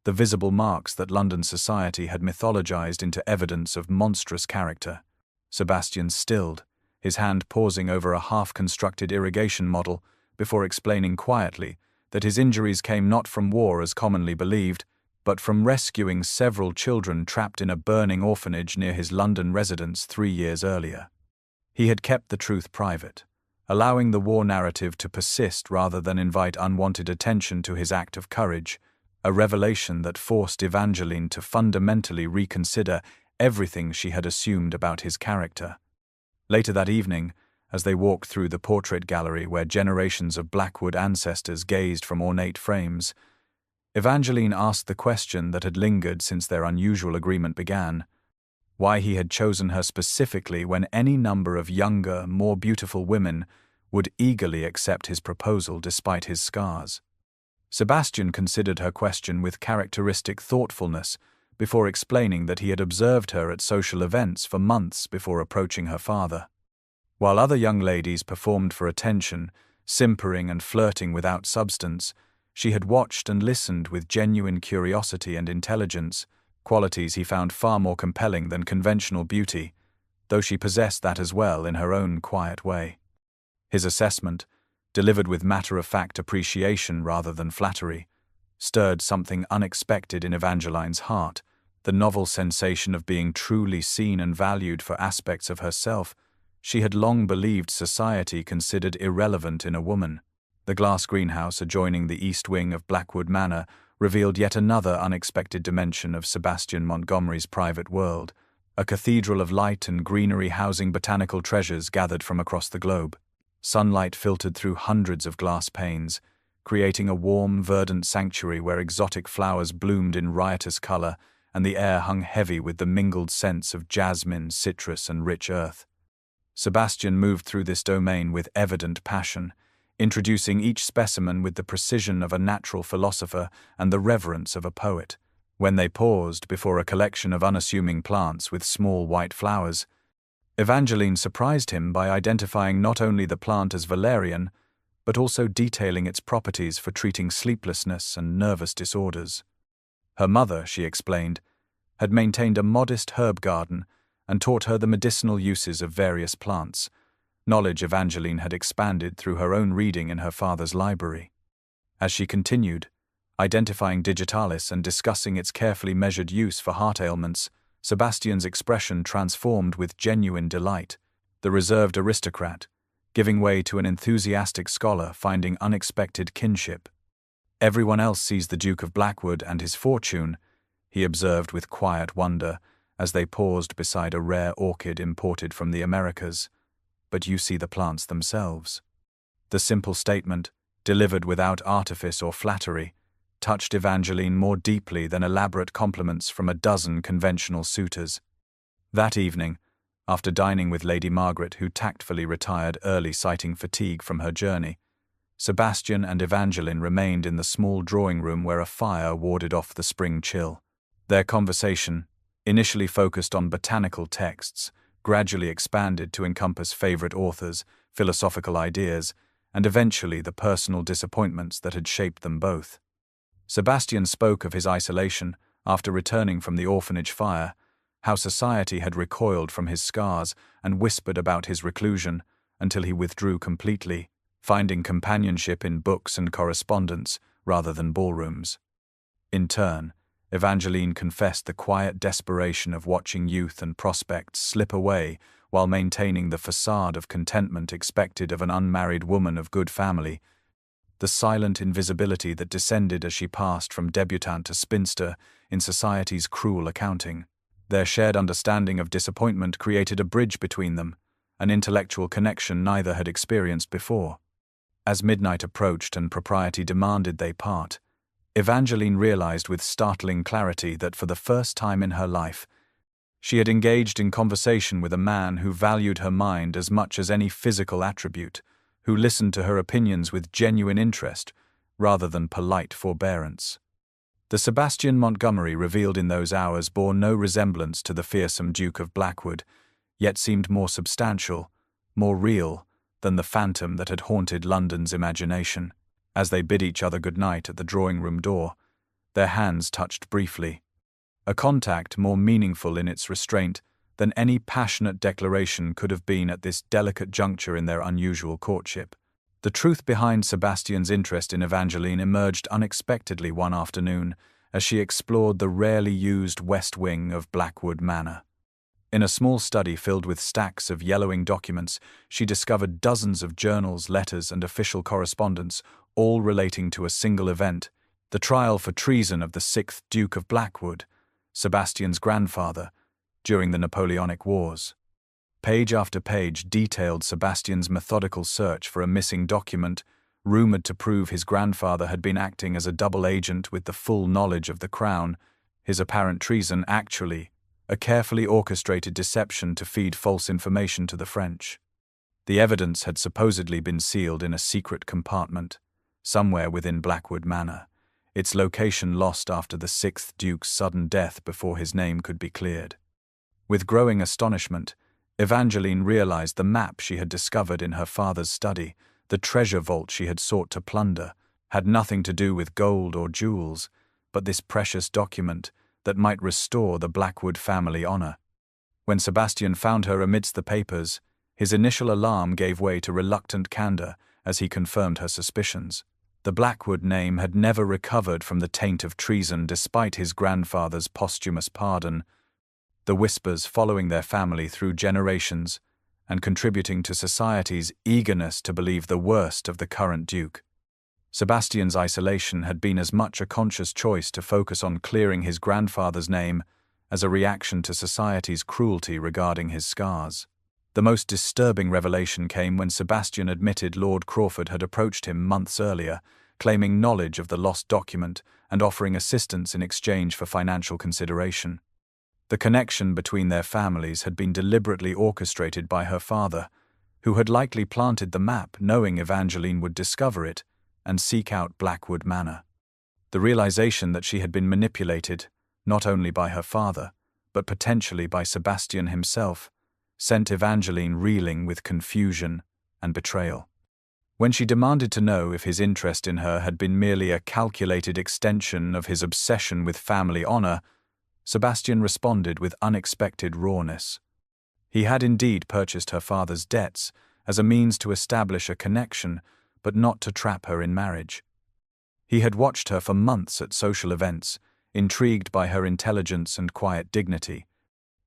the visible marks that London society had mythologized into evidence of monstrous character. Sebastian stilled, his hand pausing over a half-constructed irrigation model before explaining quietly that his injuries came not from war as commonly believed, but from rescuing several children trapped in a burning orphanage near his London residence 3 years earlier. He had kept the truth private, allowing the war narrative to persist rather than invite unwanted attention to his act of courage, a revelation that forced Evangeline to fundamentally reconsider everything she had assumed about his character. Later that evening, as they walked through the portrait gallery where generations of Blackwood ancestors gazed from ornate frames, Evangeline asked the question that had lingered since their unusual agreement began: why he had chosen her specifically when any number of younger, more beautiful women would eagerly accept his proposal despite his scars. Sebastian considered her question with characteristic thoughtfulness before explaining that he had observed her at social events for months before approaching her father. While other young ladies performed for attention, simpering and flirting without substance, she had watched and listened with genuine curiosity and intelligence, qualities he found far more compelling than conventional beauty, though she possessed that as well in her own quiet way. His assessment, delivered with matter-of-fact appreciation rather than flattery, stirred something unexpected in Evangeline's heart, the novel sensation of being truly seen and valued for aspects of herself she had long believed society considered irrelevant in a woman. The glass greenhouse adjoining the east wing of Blackwood Manor revealed yet another unexpected dimension of Sebastian Montgomery's private world, a cathedral of light and greenery housing botanical treasures gathered from across the globe. Sunlight filtered through hundreds of glass panes, creating a warm, verdant sanctuary where exotic flowers bloomed in riotous color and the air hung heavy with the mingled scents of jasmine, citrus, and rich earth. Sebastian moved through this domain with evident passion, introducing each specimen with the precision of a natural philosopher and the reverence of a poet. When they paused before a collection of unassuming plants with small white flowers, Evangeline surprised him by identifying not only the plant as valerian, but also detailing its properties for treating sleeplessness and nervous disorders. Her mother, she explained, had maintained a modest herb garden and taught her the medicinal uses of various plants, knowledge Evangeline had expanded through her own reading in her father's library. As she continued, identifying digitalis and discussing its carefully measured use for heart ailments, Sebastian's expression transformed with genuine delight, the reserved aristocrat, giving way to an enthusiastic scholar finding unexpected kinship. "Everyone else sees the Duke of Blackwood and his fortune," he observed with quiet wonder as they paused beside a rare orchid imported from the Americas. "But you see the plants themselves." The simple statement, delivered without artifice or flattery, touched Evangeline more deeply than elaborate compliments from a dozen conventional suitors. That evening, after dining with Lady Margaret, who tactfully retired early citing fatigue from her journey, Sebastian and Evangeline remained in the small drawing room where a fire warded off the spring chill. Their conversation, initially focused on botanical texts, gradually expanded to encompass favorite authors, philosophical ideas, and eventually the personal disappointments that had shaped them both. Sebastian spoke of his isolation after returning from the orphanage fire, how society had recoiled from his scars, and whispered about his reclusion until he withdrew completely, finding companionship in books and correspondence rather than ballrooms. In turn, Evangeline confessed the quiet desperation of watching youth and prospects slip away while maintaining the facade of contentment expected of an unmarried woman of good family, the silent invisibility that descended as she passed from debutante to spinster in society's cruel accounting. Their shared understanding of disappointment created a bridge between them, an intellectual connection neither had experienced before. As midnight approached and propriety demanded they part, Evangeline realized with startling clarity that for the first time in her life, she had engaged in conversation with a man who valued her mind as much as any physical attribute, who listened to her opinions with genuine interest rather than polite forbearance. The Sebastian Montgomery revealed in those hours bore no resemblance to the fearsome Duke of Blackwood, yet seemed more substantial, more real, than the phantom that had haunted London's imagination. As they bid each other good night at the drawing-room door, their hands touched briefly, a contact more meaningful in its restraint than any passionate declaration could have been at this delicate juncture in their unusual courtship. The truth behind Sebastian's interest in Evangeline emerged unexpectedly one afternoon as she explored the rarely used west wing of Blackwood Manor. In a small study filled with stacks of yellowing documents, she discovered dozens of journals, letters, and official correspondence, all relating to a single event, the trial for treason of the 6th Duke of Blackwood, Sebastian's grandfather, during the Napoleonic Wars. Page after page detailed Sebastian's methodical search for a missing document, rumored to prove his grandfather had been acting as a double agent with the full knowledge of the crown, his apparent treason actually a carefully orchestrated deception to feed false information to the French. The evidence had supposedly been sealed in a secret compartment, somewhere within Blackwood Manor, its location lost after the 6th Duke's sudden death before his name could be cleared. With growing astonishment, Evangeline realized the map she had discovered in her father's study, the treasure vault she had sought to plunder, had nothing to do with gold or jewels, but this precious document that might restore the Blackwood family honor. When Sebastian found her amidst the papers, his initial alarm gave way to reluctant candor as he confirmed her suspicions. The Blackwood name had never recovered from the taint of treason despite his grandfather's posthumous pardon, the whispers following their family through generations and contributing to society's eagerness to believe the worst of the current duke. Sebastian's isolation had been as much a conscious choice to focus on clearing his grandfather's name as a reaction to society's cruelty regarding his scars. The most disturbing revelation came when Sebastian admitted Lord Crawford had approached him months earlier, claiming knowledge of the lost document and offering assistance in exchange for financial consideration. The connection between their families had been deliberately orchestrated by her father, who had likely planted the map knowing Evangeline would discover it and seek out Blackwood Manor. The realization that she had been manipulated, not only by her father, but potentially by Sebastian himself, sent Evangeline reeling with confusion and betrayal. When she demanded to know if his interest in her had been merely a calculated extension of his obsession with family honor, Sebastian responded with unexpected rawness. He had indeed purchased her father's debts as a means to establish a connection, but not to trap her in marriage. He had watched her for months at social events, intrigued by her intelligence and quiet dignity,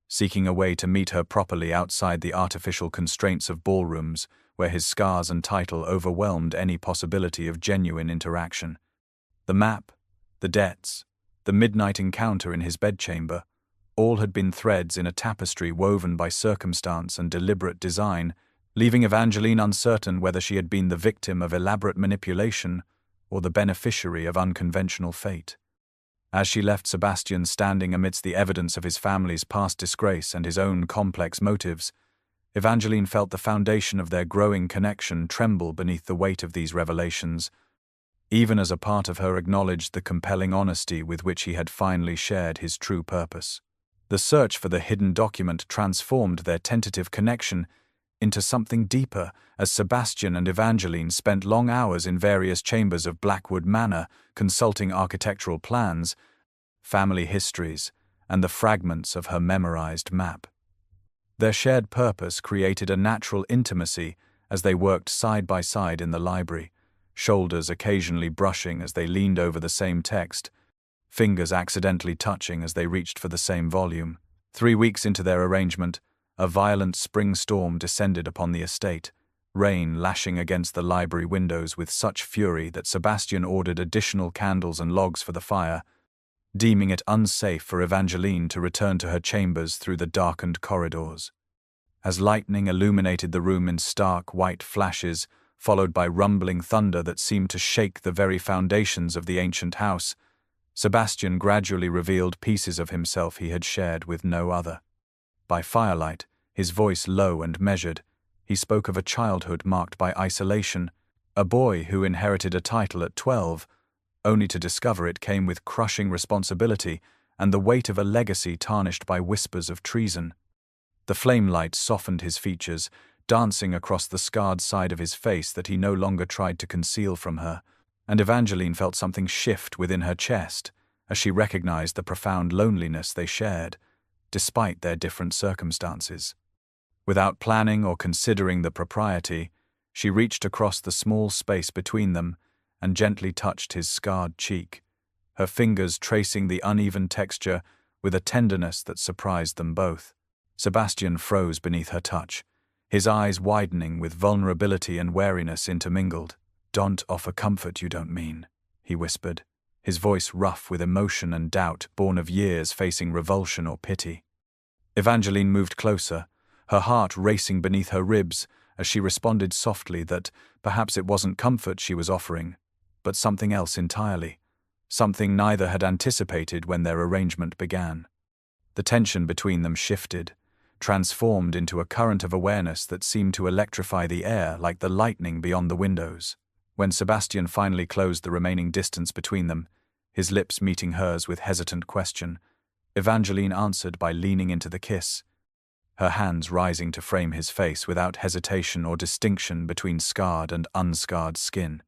seeking a way to meet her properly outside the artificial constraints of ballrooms where his scars and title overwhelmed any possibility of genuine interaction. The map, the debts, the midnight encounter in his bedchamber, all had been threads in a tapestry woven by circumstance and deliberate design, leaving Evangeline uncertain whether she had been the victim of elaborate manipulation or the beneficiary of unconventional fate. As she left Sebastian standing amidst the evidence of his family's past disgrace and his own complex motives, Evangeline felt the foundation of their growing connection tremble beneath the weight of these revelations, even as a part of her acknowledged the compelling honesty with which he had finally shared his true purpose. The search for the hidden document transformed their tentative connection into something deeper as Sebastian and Evangeline spent long hours in various chambers of Blackwood Manor consulting architectural plans, family histories, and the fragments of her memorized map. Their shared purpose created a natural intimacy as they worked side by side in the library, shoulders occasionally brushing as they leaned over the same text, fingers accidentally touching as they reached for the same volume. 3 weeks into their arrangement, a violent spring storm descended upon the estate, rain lashing against the library windows with such fury that Sebastian ordered additional candles and logs for the fire, deeming it unsafe for Evangeline to return to her chambers through the darkened corridors. As lightning illuminated the room in stark white flashes, followed by rumbling thunder that seemed to shake the very foundations of the ancient house, Sebastian gradually revealed pieces of himself he had shared with no other. By firelight, his voice low and measured, he spoke of a childhood marked by isolation, a boy who inherited a title at 12, only to discover it came with crushing responsibility and the weight of a legacy tarnished by whispers of treason. The flame light softened his features, dancing across the scarred side of his face that he no longer tried to conceal from her, and Evangeline felt something shift within her chest as she recognized the profound loneliness they shared, despite their different circumstances. Without planning or considering the propriety, she reached across the small space between them and gently touched his scarred cheek, her fingers tracing the uneven texture with a tenderness that surprised them both. Sebastian froze beneath her touch, his eyes widening with vulnerability and wariness intermingled. "Don't offer comfort you don't mean," he whispered, his voice rough with emotion and doubt born of years facing revulsion or pity. Evangeline moved closer, her heart racing beneath her ribs as she responded softly that perhaps it wasn't comfort she was offering, but something else entirely, something neither had anticipated when their arrangement began. The tension between them shifted, transformed into a current of awareness that seemed to electrify the air like the lightning beyond the windows. When Sebastian finally closed the remaining distance between them, his lips meeting hers with hesitant question, Evangeline answered by leaning into the kiss, her hands rising to frame his face without hesitation or distinction between scarred and unscarred skin.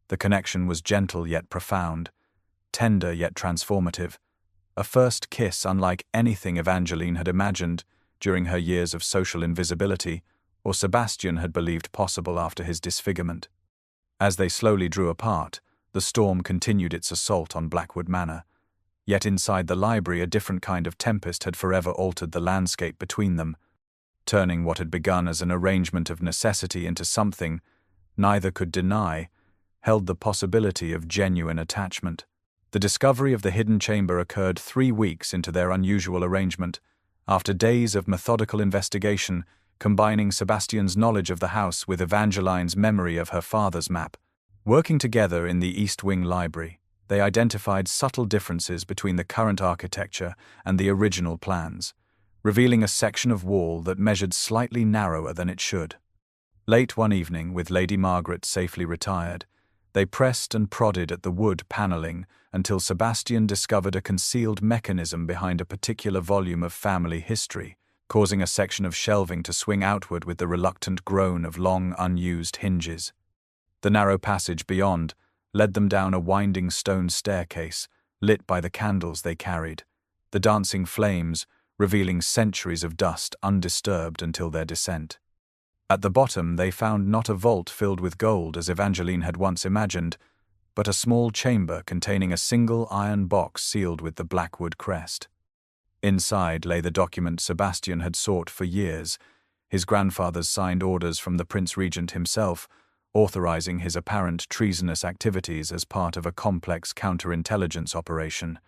The connection was gentle yet profound, tender yet transformative, a first kiss unlike anything Evangeline had imagined during her years of social invisibility or Sebastian had believed possible after his disfigurement. As they slowly drew apart, the storm continued its assault on Blackwood Manor, yet inside the library a different kind of tempest had forever altered the landscape between them, turning what had begun as an arrangement of necessity into something neither could deny, held the possibility of genuine attachment. The discovery of the hidden chamber occurred 3 weeks into their unusual arrangement, after days of methodical investigation, combining Sebastian's knowledge of the house with Evangeline's memory of her father's map. Working together in the East Wing Library, they identified subtle differences between the current architecture and the original plans, revealing a section of wall that measured slightly narrower than it should. Late one evening, with Lady Margaret safely retired, they pressed and prodded at the wood panelling until Sebastian discovered a concealed mechanism behind a particular volume of family history, causing a section of shelving to swing outward with the reluctant groan of long unused hinges. The narrow passage beyond led them down a winding stone staircase, lit by the candles they carried, the dancing flames revealing centuries of dust undisturbed until their descent. At the bottom they found not a vault filled with gold as Evangeline had once imagined, but a small chamber containing a single iron box sealed with the Blackwood crest. Inside lay the document Sebastian had sought for years, his grandfather's signed orders from the Prince Regent himself, authorizing his apparent treasonous activities as part of a complex counterintelligence operation.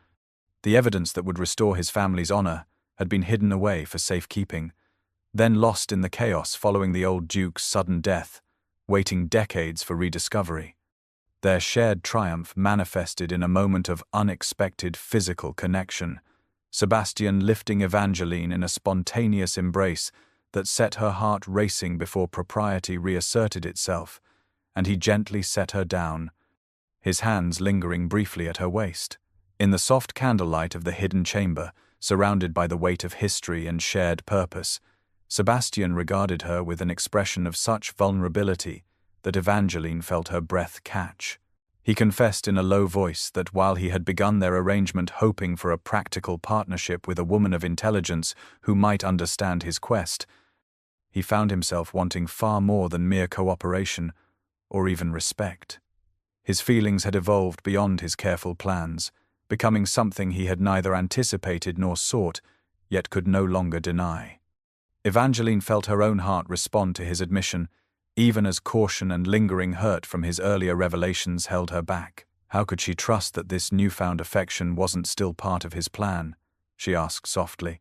The evidence that would restore his family's honor had been hidden away for safekeeping, then lost in the chaos following the old Duke's sudden death, waiting decades for rediscovery. Their shared triumph manifested in a moment of unexpected physical connection, Sebastian lifting Evangeline in a spontaneous embrace that set her heart racing before propriety reasserted itself, and he gently set her down, his hands lingering briefly at her waist. In the soft candlelight of the hidden chamber, surrounded by the weight of history and shared purpose, Sebastian regarded her with an expression of such vulnerability that Evangeline felt her breath catch. He confessed in a low voice that while he had begun their arrangement hoping for a practical partnership with a woman of intelligence who might understand his quest, he found himself wanting far more than mere cooperation or even respect. His feelings had evolved beyond his careful plans, becoming something he had neither anticipated nor sought, yet could no longer deny. Evangeline felt her own heart respond to his admission, even as caution and lingering hurt from his earlier revelations held her back. How could she trust that this newfound affection wasn't still part of his plan? She asked softly.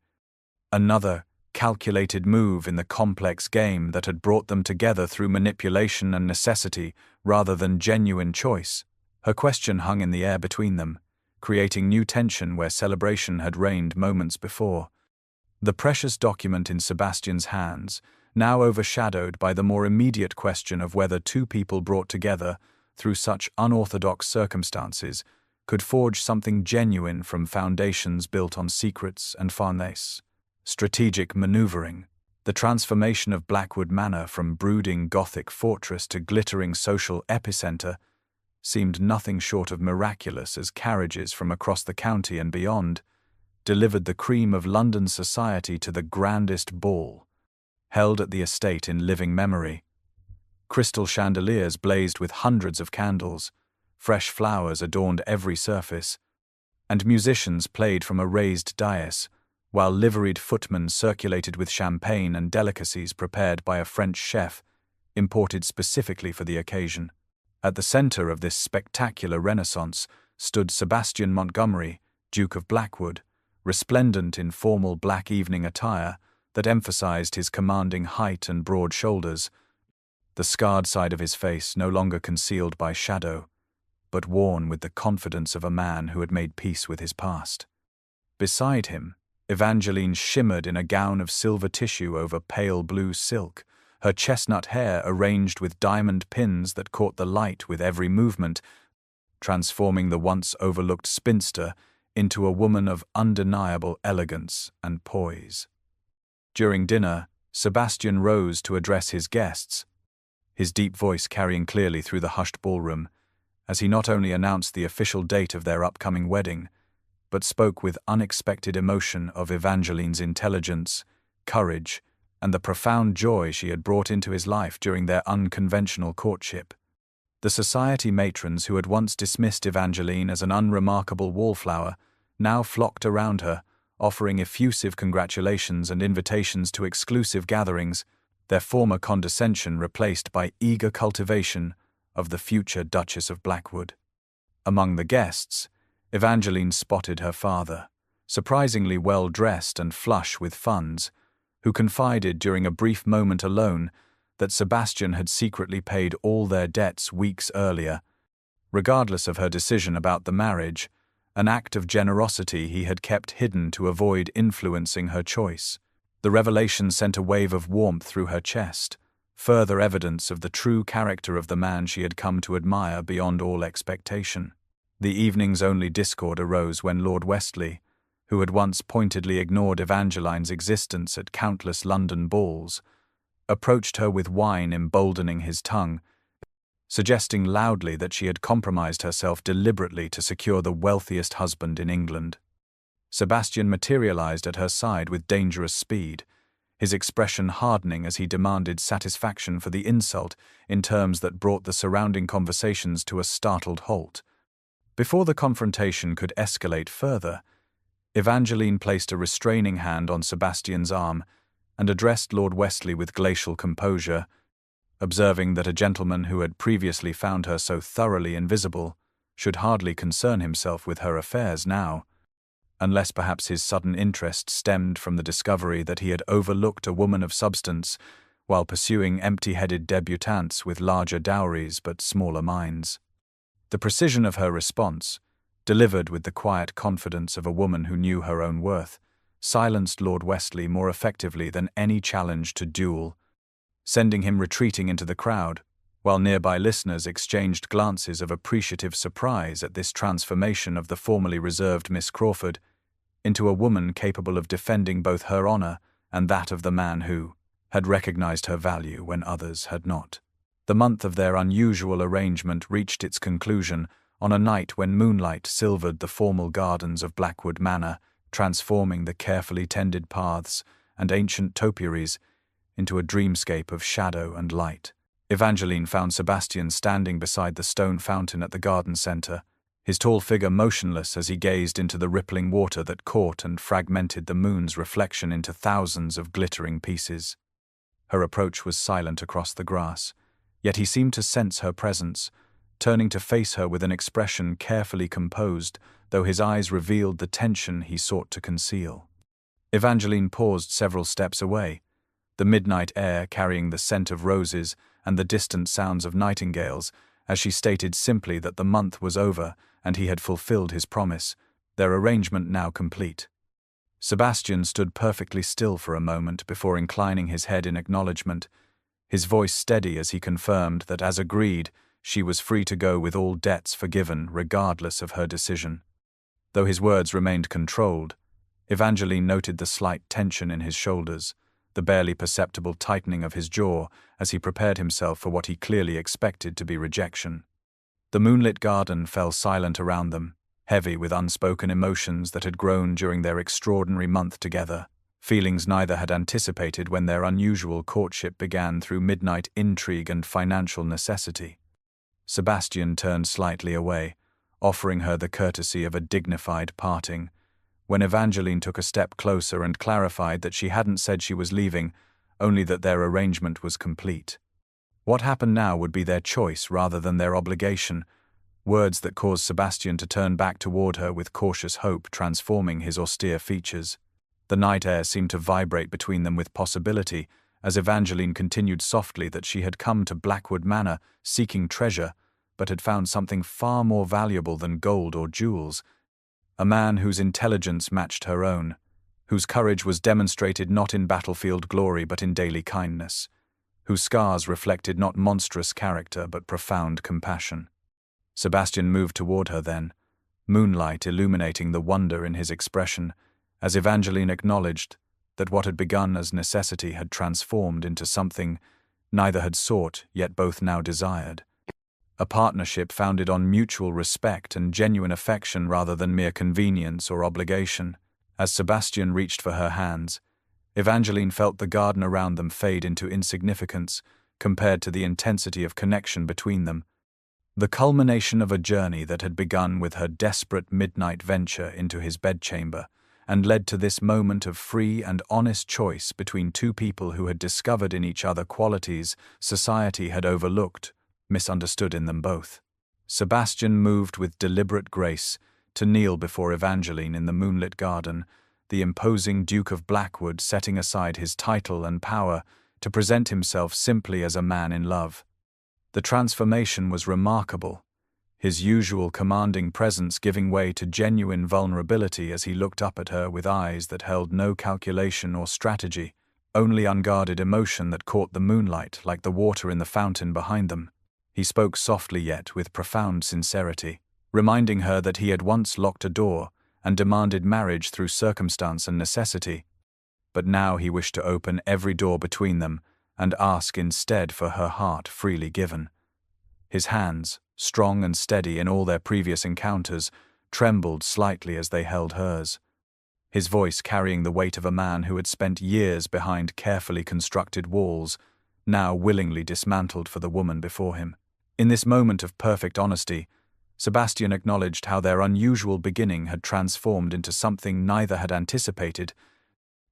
Another calculated move in the complex game that had brought them together through manipulation and necessity rather than genuine choice. Her question hung in the air between them, creating new tension where celebration had reigned moments before. The precious document in Sebastian's hands, now overshadowed by the more immediate question of whether two people brought together through such unorthodox circumstances could forge something genuine from foundations built on secrets and finesse. Strategic maneuvering, the transformation of Blackwood Manor from brooding Gothic fortress to glittering social epicenter, seemed nothing short of miraculous as carriages from across the county and beyond delivered the cream of London society to the grandest ball, held at the estate in living memory. Crystal chandeliers blazed with hundreds of candles, fresh flowers adorned every surface, and musicians played from a raised dais, while liveried footmen circulated with champagne and delicacies prepared by a French chef, imported specifically for the occasion. At the center of this spectacular renaissance stood Sebastian Montgomery, Duke of Blackwood, resplendent in formal black evening attire that emphasized his commanding height and broad shoulders, the scarred side of his face no longer concealed by shadow, but worn with the confidence of a man who had made peace with his past. Beside him, Evangeline shimmered in a gown of silver tissue over pale blue silk, her chestnut hair arranged with diamond pins that caught the light with every movement, transforming the once overlooked spinster into a woman of undeniable elegance and poise. During dinner, Sebastian rose to address his guests, his deep voice carrying clearly through the hushed ballroom, as he not only announced the official date of their upcoming wedding, but spoke with unexpected emotion of Evangeline's intelligence, courage, and the profound joy she had brought into his life during their unconventional courtship. The society matrons who had once dismissed Evangeline as an unremarkable wallflower now flocked around her, offering effusive congratulations and invitations to exclusive gatherings, their former condescension replaced by eager cultivation of the future Duchess of Blackwood. Among the guests, Evangeline spotted her father, surprisingly well-dressed and flush with funds, who confided during a brief moment alone that Sebastian had secretly paid all their debts weeks earlier, Regardless of her decision about the marriage, an act of generosity he had kept hidden to avoid influencing her choice. The revelation sent a wave of warmth through her chest, further evidence of the true character of the man she had come to admire beyond all expectation. The evening's only discord arose when Lord Westley, who had once pointedly ignored Evangeline's existence at countless London balls, approached her with wine emboldening his tongue, suggesting loudly that she had compromised herself deliberately to secure the wealthiest husband in England. Sebastian materialized at her side with dangerous speed, his expression hardening as he demanded satisfaction for the insult in terms that brought the surrounding conversations to a startled halt. Before the confrontation could escalate further, Evangeline placed a restraining hand on Sebastian's arm and addressed Lord Westley with glacial composure, observing that a gentleman who had previously found her so thoroughly invisible should hardly concern himself with her affairs now, unless perhaps his sudden interest stemmed from the discovery that he had overlooked a woman of substance while pursuing empty-headed debutantes with larger dowries but smaller minds. The precision of her response, delivered with the quiet confidence of a woman who knew her own worth, silenced Lord Westley more effectively than any challenge to duel, sending him retreating into the crowd, while nearby listeners exchanged glances of appreciative surprise at this transformation of the formerly reserved Miss Crawford into a woman capable of defending both her honor and that of the man who had recognized her value when others had not. The month of their unusual arrangement reached its conclusion on a night when moonlight silvered the formal gardens of Blackwood Manor, transforming the carefully tended paths and ancient topiaries into a dreamscape of shadow and light. Evangeline found Sebastian standing beside the stone fountain at the garden centre, his tall figure motionless as he gazed into the rippling water that caught and fragmented the moon's reflection into thousands of glittering pieces. Her approach was silent across the grass, yet he seemed to sense her presence, turning to face her with an expression carefully composed, though his eyes revealed the tension he sought to conceal. Evangeline paused several steps away, the midnight air carrying the scent of roses and the distant sounds of nightingales, as she stated simply that the month was over and he had fulfilled his promise, their arrangement now complete. Sebastian stood perfectly still for a moment before inclining his head in acknowledgement, his voice steady as he confirmed that, as agreed, she was free to go with all debts forgiven regardless of her decision. Though his words remained controlled, Evangeline noted the slight tension in his shoulders, the barely perceptible tightening of his jaw as he prepared himself for what he clearly expected to be rejection. The moonlit garden fell silent around them, heavy with unspoken emotions that had grown during their extraordinary month together, feelings neither had anticipated when their unusual courtship began through midnight intrigue and financial necessity. Sebastian turned slightly away, offering her the courtesy of a dignified parting, when Evangeline took a step closer and clarified that she hadn't said she was leaving, only that their arrangement was complete. What happened now would be their choice rather than their obligation, words that caused Sebastian to turn back toward her with cautious hope transforming his austere features. The night air seemed to vibrate between them with possibility, as Evangeline continued softly that she had come to Blackwood Manor seeking treasure, but had found something far more valuable than gold or jewels, a man whose intelligence matched her own, whose courage was demonstrated not in battlefield glory but in daily kindness, whose scars reflected not monstrous character but profound compassion. Sebastian moved toward her then, moonlight illuminating the wonder in his expression, as Evangeline acknowledged that what had begun as necessity had transformed into something neither had sought yet both now desired. A partnership founded on mutual respect and genuine affection rather than mere convenience or obligation. As Sebastian reached for her hands, Evangeline felt the garden around them fade into insignificance compared to the intensity of connection between them, the culmination of a journey that had begun with her desperate midnight venture into his bedchamber and led to this moment of free and honest choice between two people who had discovered in each other qualities society had overlooked, misunderstood in them both. Sebastian moved with deliberate grace to kneel before Evangeline in the moonlit garden, the imposing Duke of Blackwood setting aside his title and power to present himself simply as a man in love. The transformation was remarkable, his usual commanding presence giving way to genuine vulnerability as he looked up at her with eyes that held no calculation or strategy, only unguarded emotion that caught the moonlight like the water in the fountain behind them. He spoke softly yet with profound sincerity, reminding her that he had once locked a door and demanded marriage through circumstance and necessity, but now he wished to open every door between them and ask instead for her heart freely given. His hands, strong and steady in all their previous encounters, trembled slightly as they held hers, his voice carrying the weight of a man who had spent years behind carefully constructed walls, now willingly dismantled for the woman before him. In this moment of perfect honesty, Sebastian acknowledged how their unusual beginning had transformed into something neither had anticipated,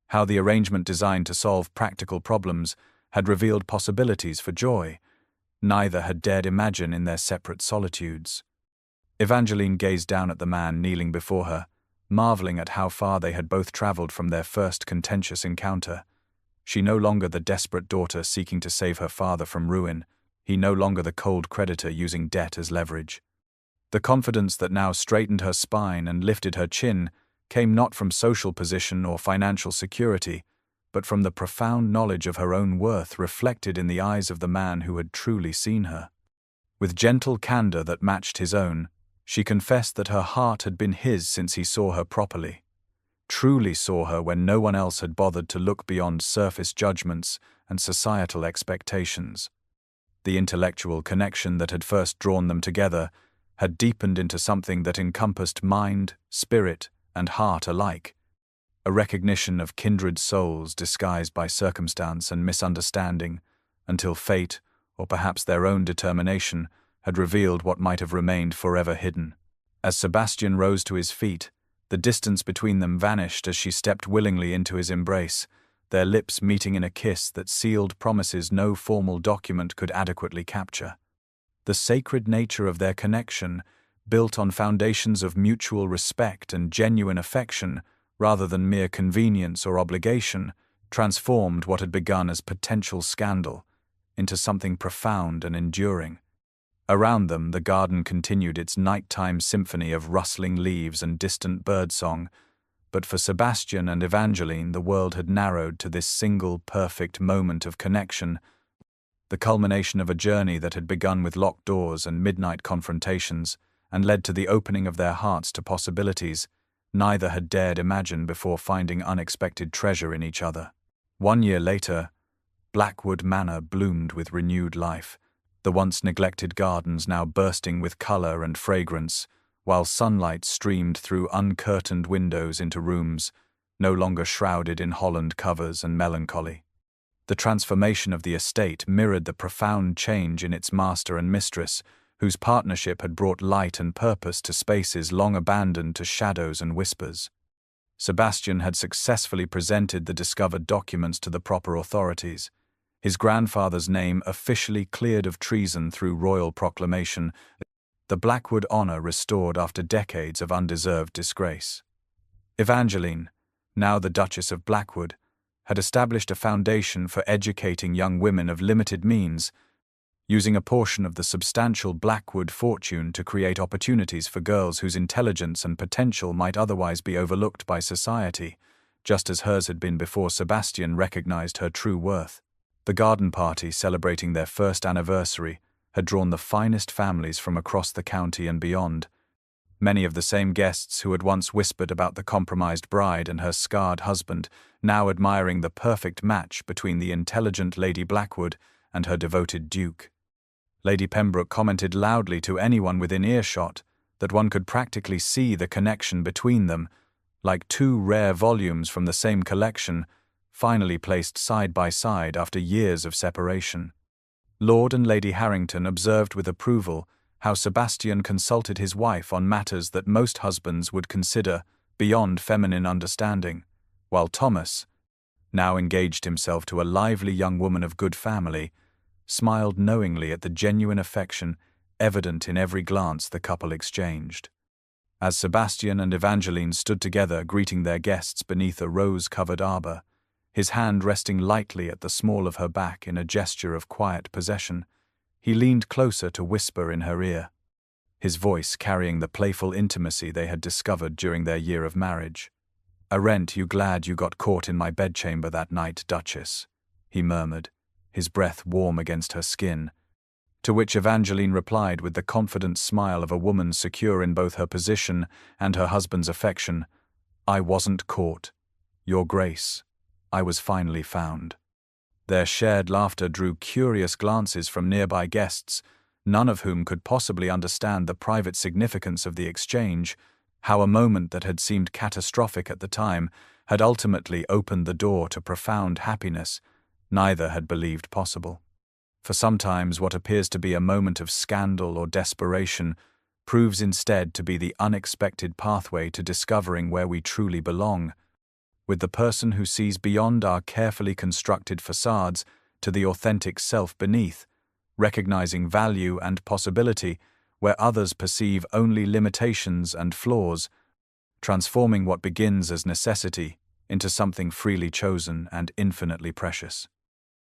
how the arrangement designed to solve practical problems had revealed possibilities for joy neither had dared imagine in their separate solitudes. Evangeline gazed down at the man kneeling before her, marveling at how far they had both traveled from their first contentious encounter. She no longer the desperate daughter seeking to save her father from ruin, he no longer the cold creditor using debt as leverage. The confidence that now straightened her spine and lifted her chin came not from social position or financial security, but from the profound knowledge of her own worth reflected in the eyes of the man who had truly seen her. With gentle candor that matched his own, she confessed that her heart had been his since he saw her properly, truly saw her when no one else had bothered to look beyond surface judgments and societal expectations. The intellectual connection that had first drawn them together had deepened into something that encompassed mind, spirit, and heart alike, a recognition of kindred souls disguised by circumstance and misunderstanding, until fate, or perhaps their own determination, had revealed what might have remained forever hidden. As Sebastian rose to his feet, the distance between them vanished as she stepped willingly into his embrace, their lips meeting in a kiss that sealed promises no formal document could adequately capture. The sacred nature of their connection, built on foundations of mutual respect and genuine affection, rather than mere convenience or obligation, transformed what had begun as potential scandal into something profound and enduring. Around them, the garden continued its nighttime symphony of rustling leaves and distant birdsong, but for Sebastian and Evangeline the world had narrowed to this single perfect moment of connection, the culmination of a journey that had begun with locked doors and midnight confrontations, and led to the opening of their hearts to possibilities neither had dared imagine before finding unexpected treasure in each other. 1 year later, Blackwood Manor bloomed with renewed life, the once neglected gardens now bursting with color and fragrance, while sunlight streamed through uncurtained windows into rooms no longer shrouded in holland covers and melancholy. The transformation of the estate mirrored the profound change in its master and mistress, whose partnership had brought light and purpose to spaces long abandoned to shadows and whispers. Sebastian had successfully presented the discovered documents to the proper authorities, his grandfather's name officially cleared of treason through royal proclamation, the Blackwood honor restored after decades of undeserved disgrace. Evangeline, now the Duchess of Blackwood, had established a foundation for educating young women of limited means, using a portion of the substantial Blackwood fortune to create opportunities for girls whose intelligence and potential might otherwise be overlooked by society, just as hers had been before Sebastian recognized her true worth. The garden party celebrating their first anniversary had drawn the finest families from across the county and beyond, many of the same guests who had once whispered about the compromised bride and her scarred husband, now admiring the perfect match between the intelligent Lady Blackwood and her devoted Duke. Lady Pembroke commented loudly to anyone within earshot that one could practically see the connection between them, like two rare volumes from the same collection, finally placed side by side after years of separation. Lord and Lady Harrington observed with approval how Sebastian consulted his wife on matters that most husbands would consider beyond feminine understanding, while Thomas, now engaged himself to a lively young woman of good family, smiled knowingly at the genuine affection evident in every glance the couple exchanged. As Sebastian and Evangeline stood together greeting their guests beneath a rose-covered arbor, his hand resting lightly at the small of her back in a gesture of quiet possession, he leaned closer to whisper in her ear, his voice carrying the playful intimacy they had discovered during their year of marriage. "Aren't you glad you got caught in my bedchamber that night, Duchess?" he murmured, his breath warm against her skin. To which Evangeline replied with the confident smile of a woman secure in both her position and her husband's affection, "I wasn't caught, Your Grace. I was finally found." Their shared laughter drew curious glances from nearby guests, none of whom could possibly understand the private significance of the exchange, how a moment that had seemed catastrophic at the time had ultimately opened the door to profound happiness neither had believed possible. For sometimes what appears to be a moment of scandal or desperation proves instead to be the unexpected pathway to discovering where we truly belong, with the person who sees beyond our carefully constructed facades to the authentic self beneath, recognizing value and possibility where others perceive only limitations and flaws, transforming what begins as necessity into something freely chosen and infinitely precious.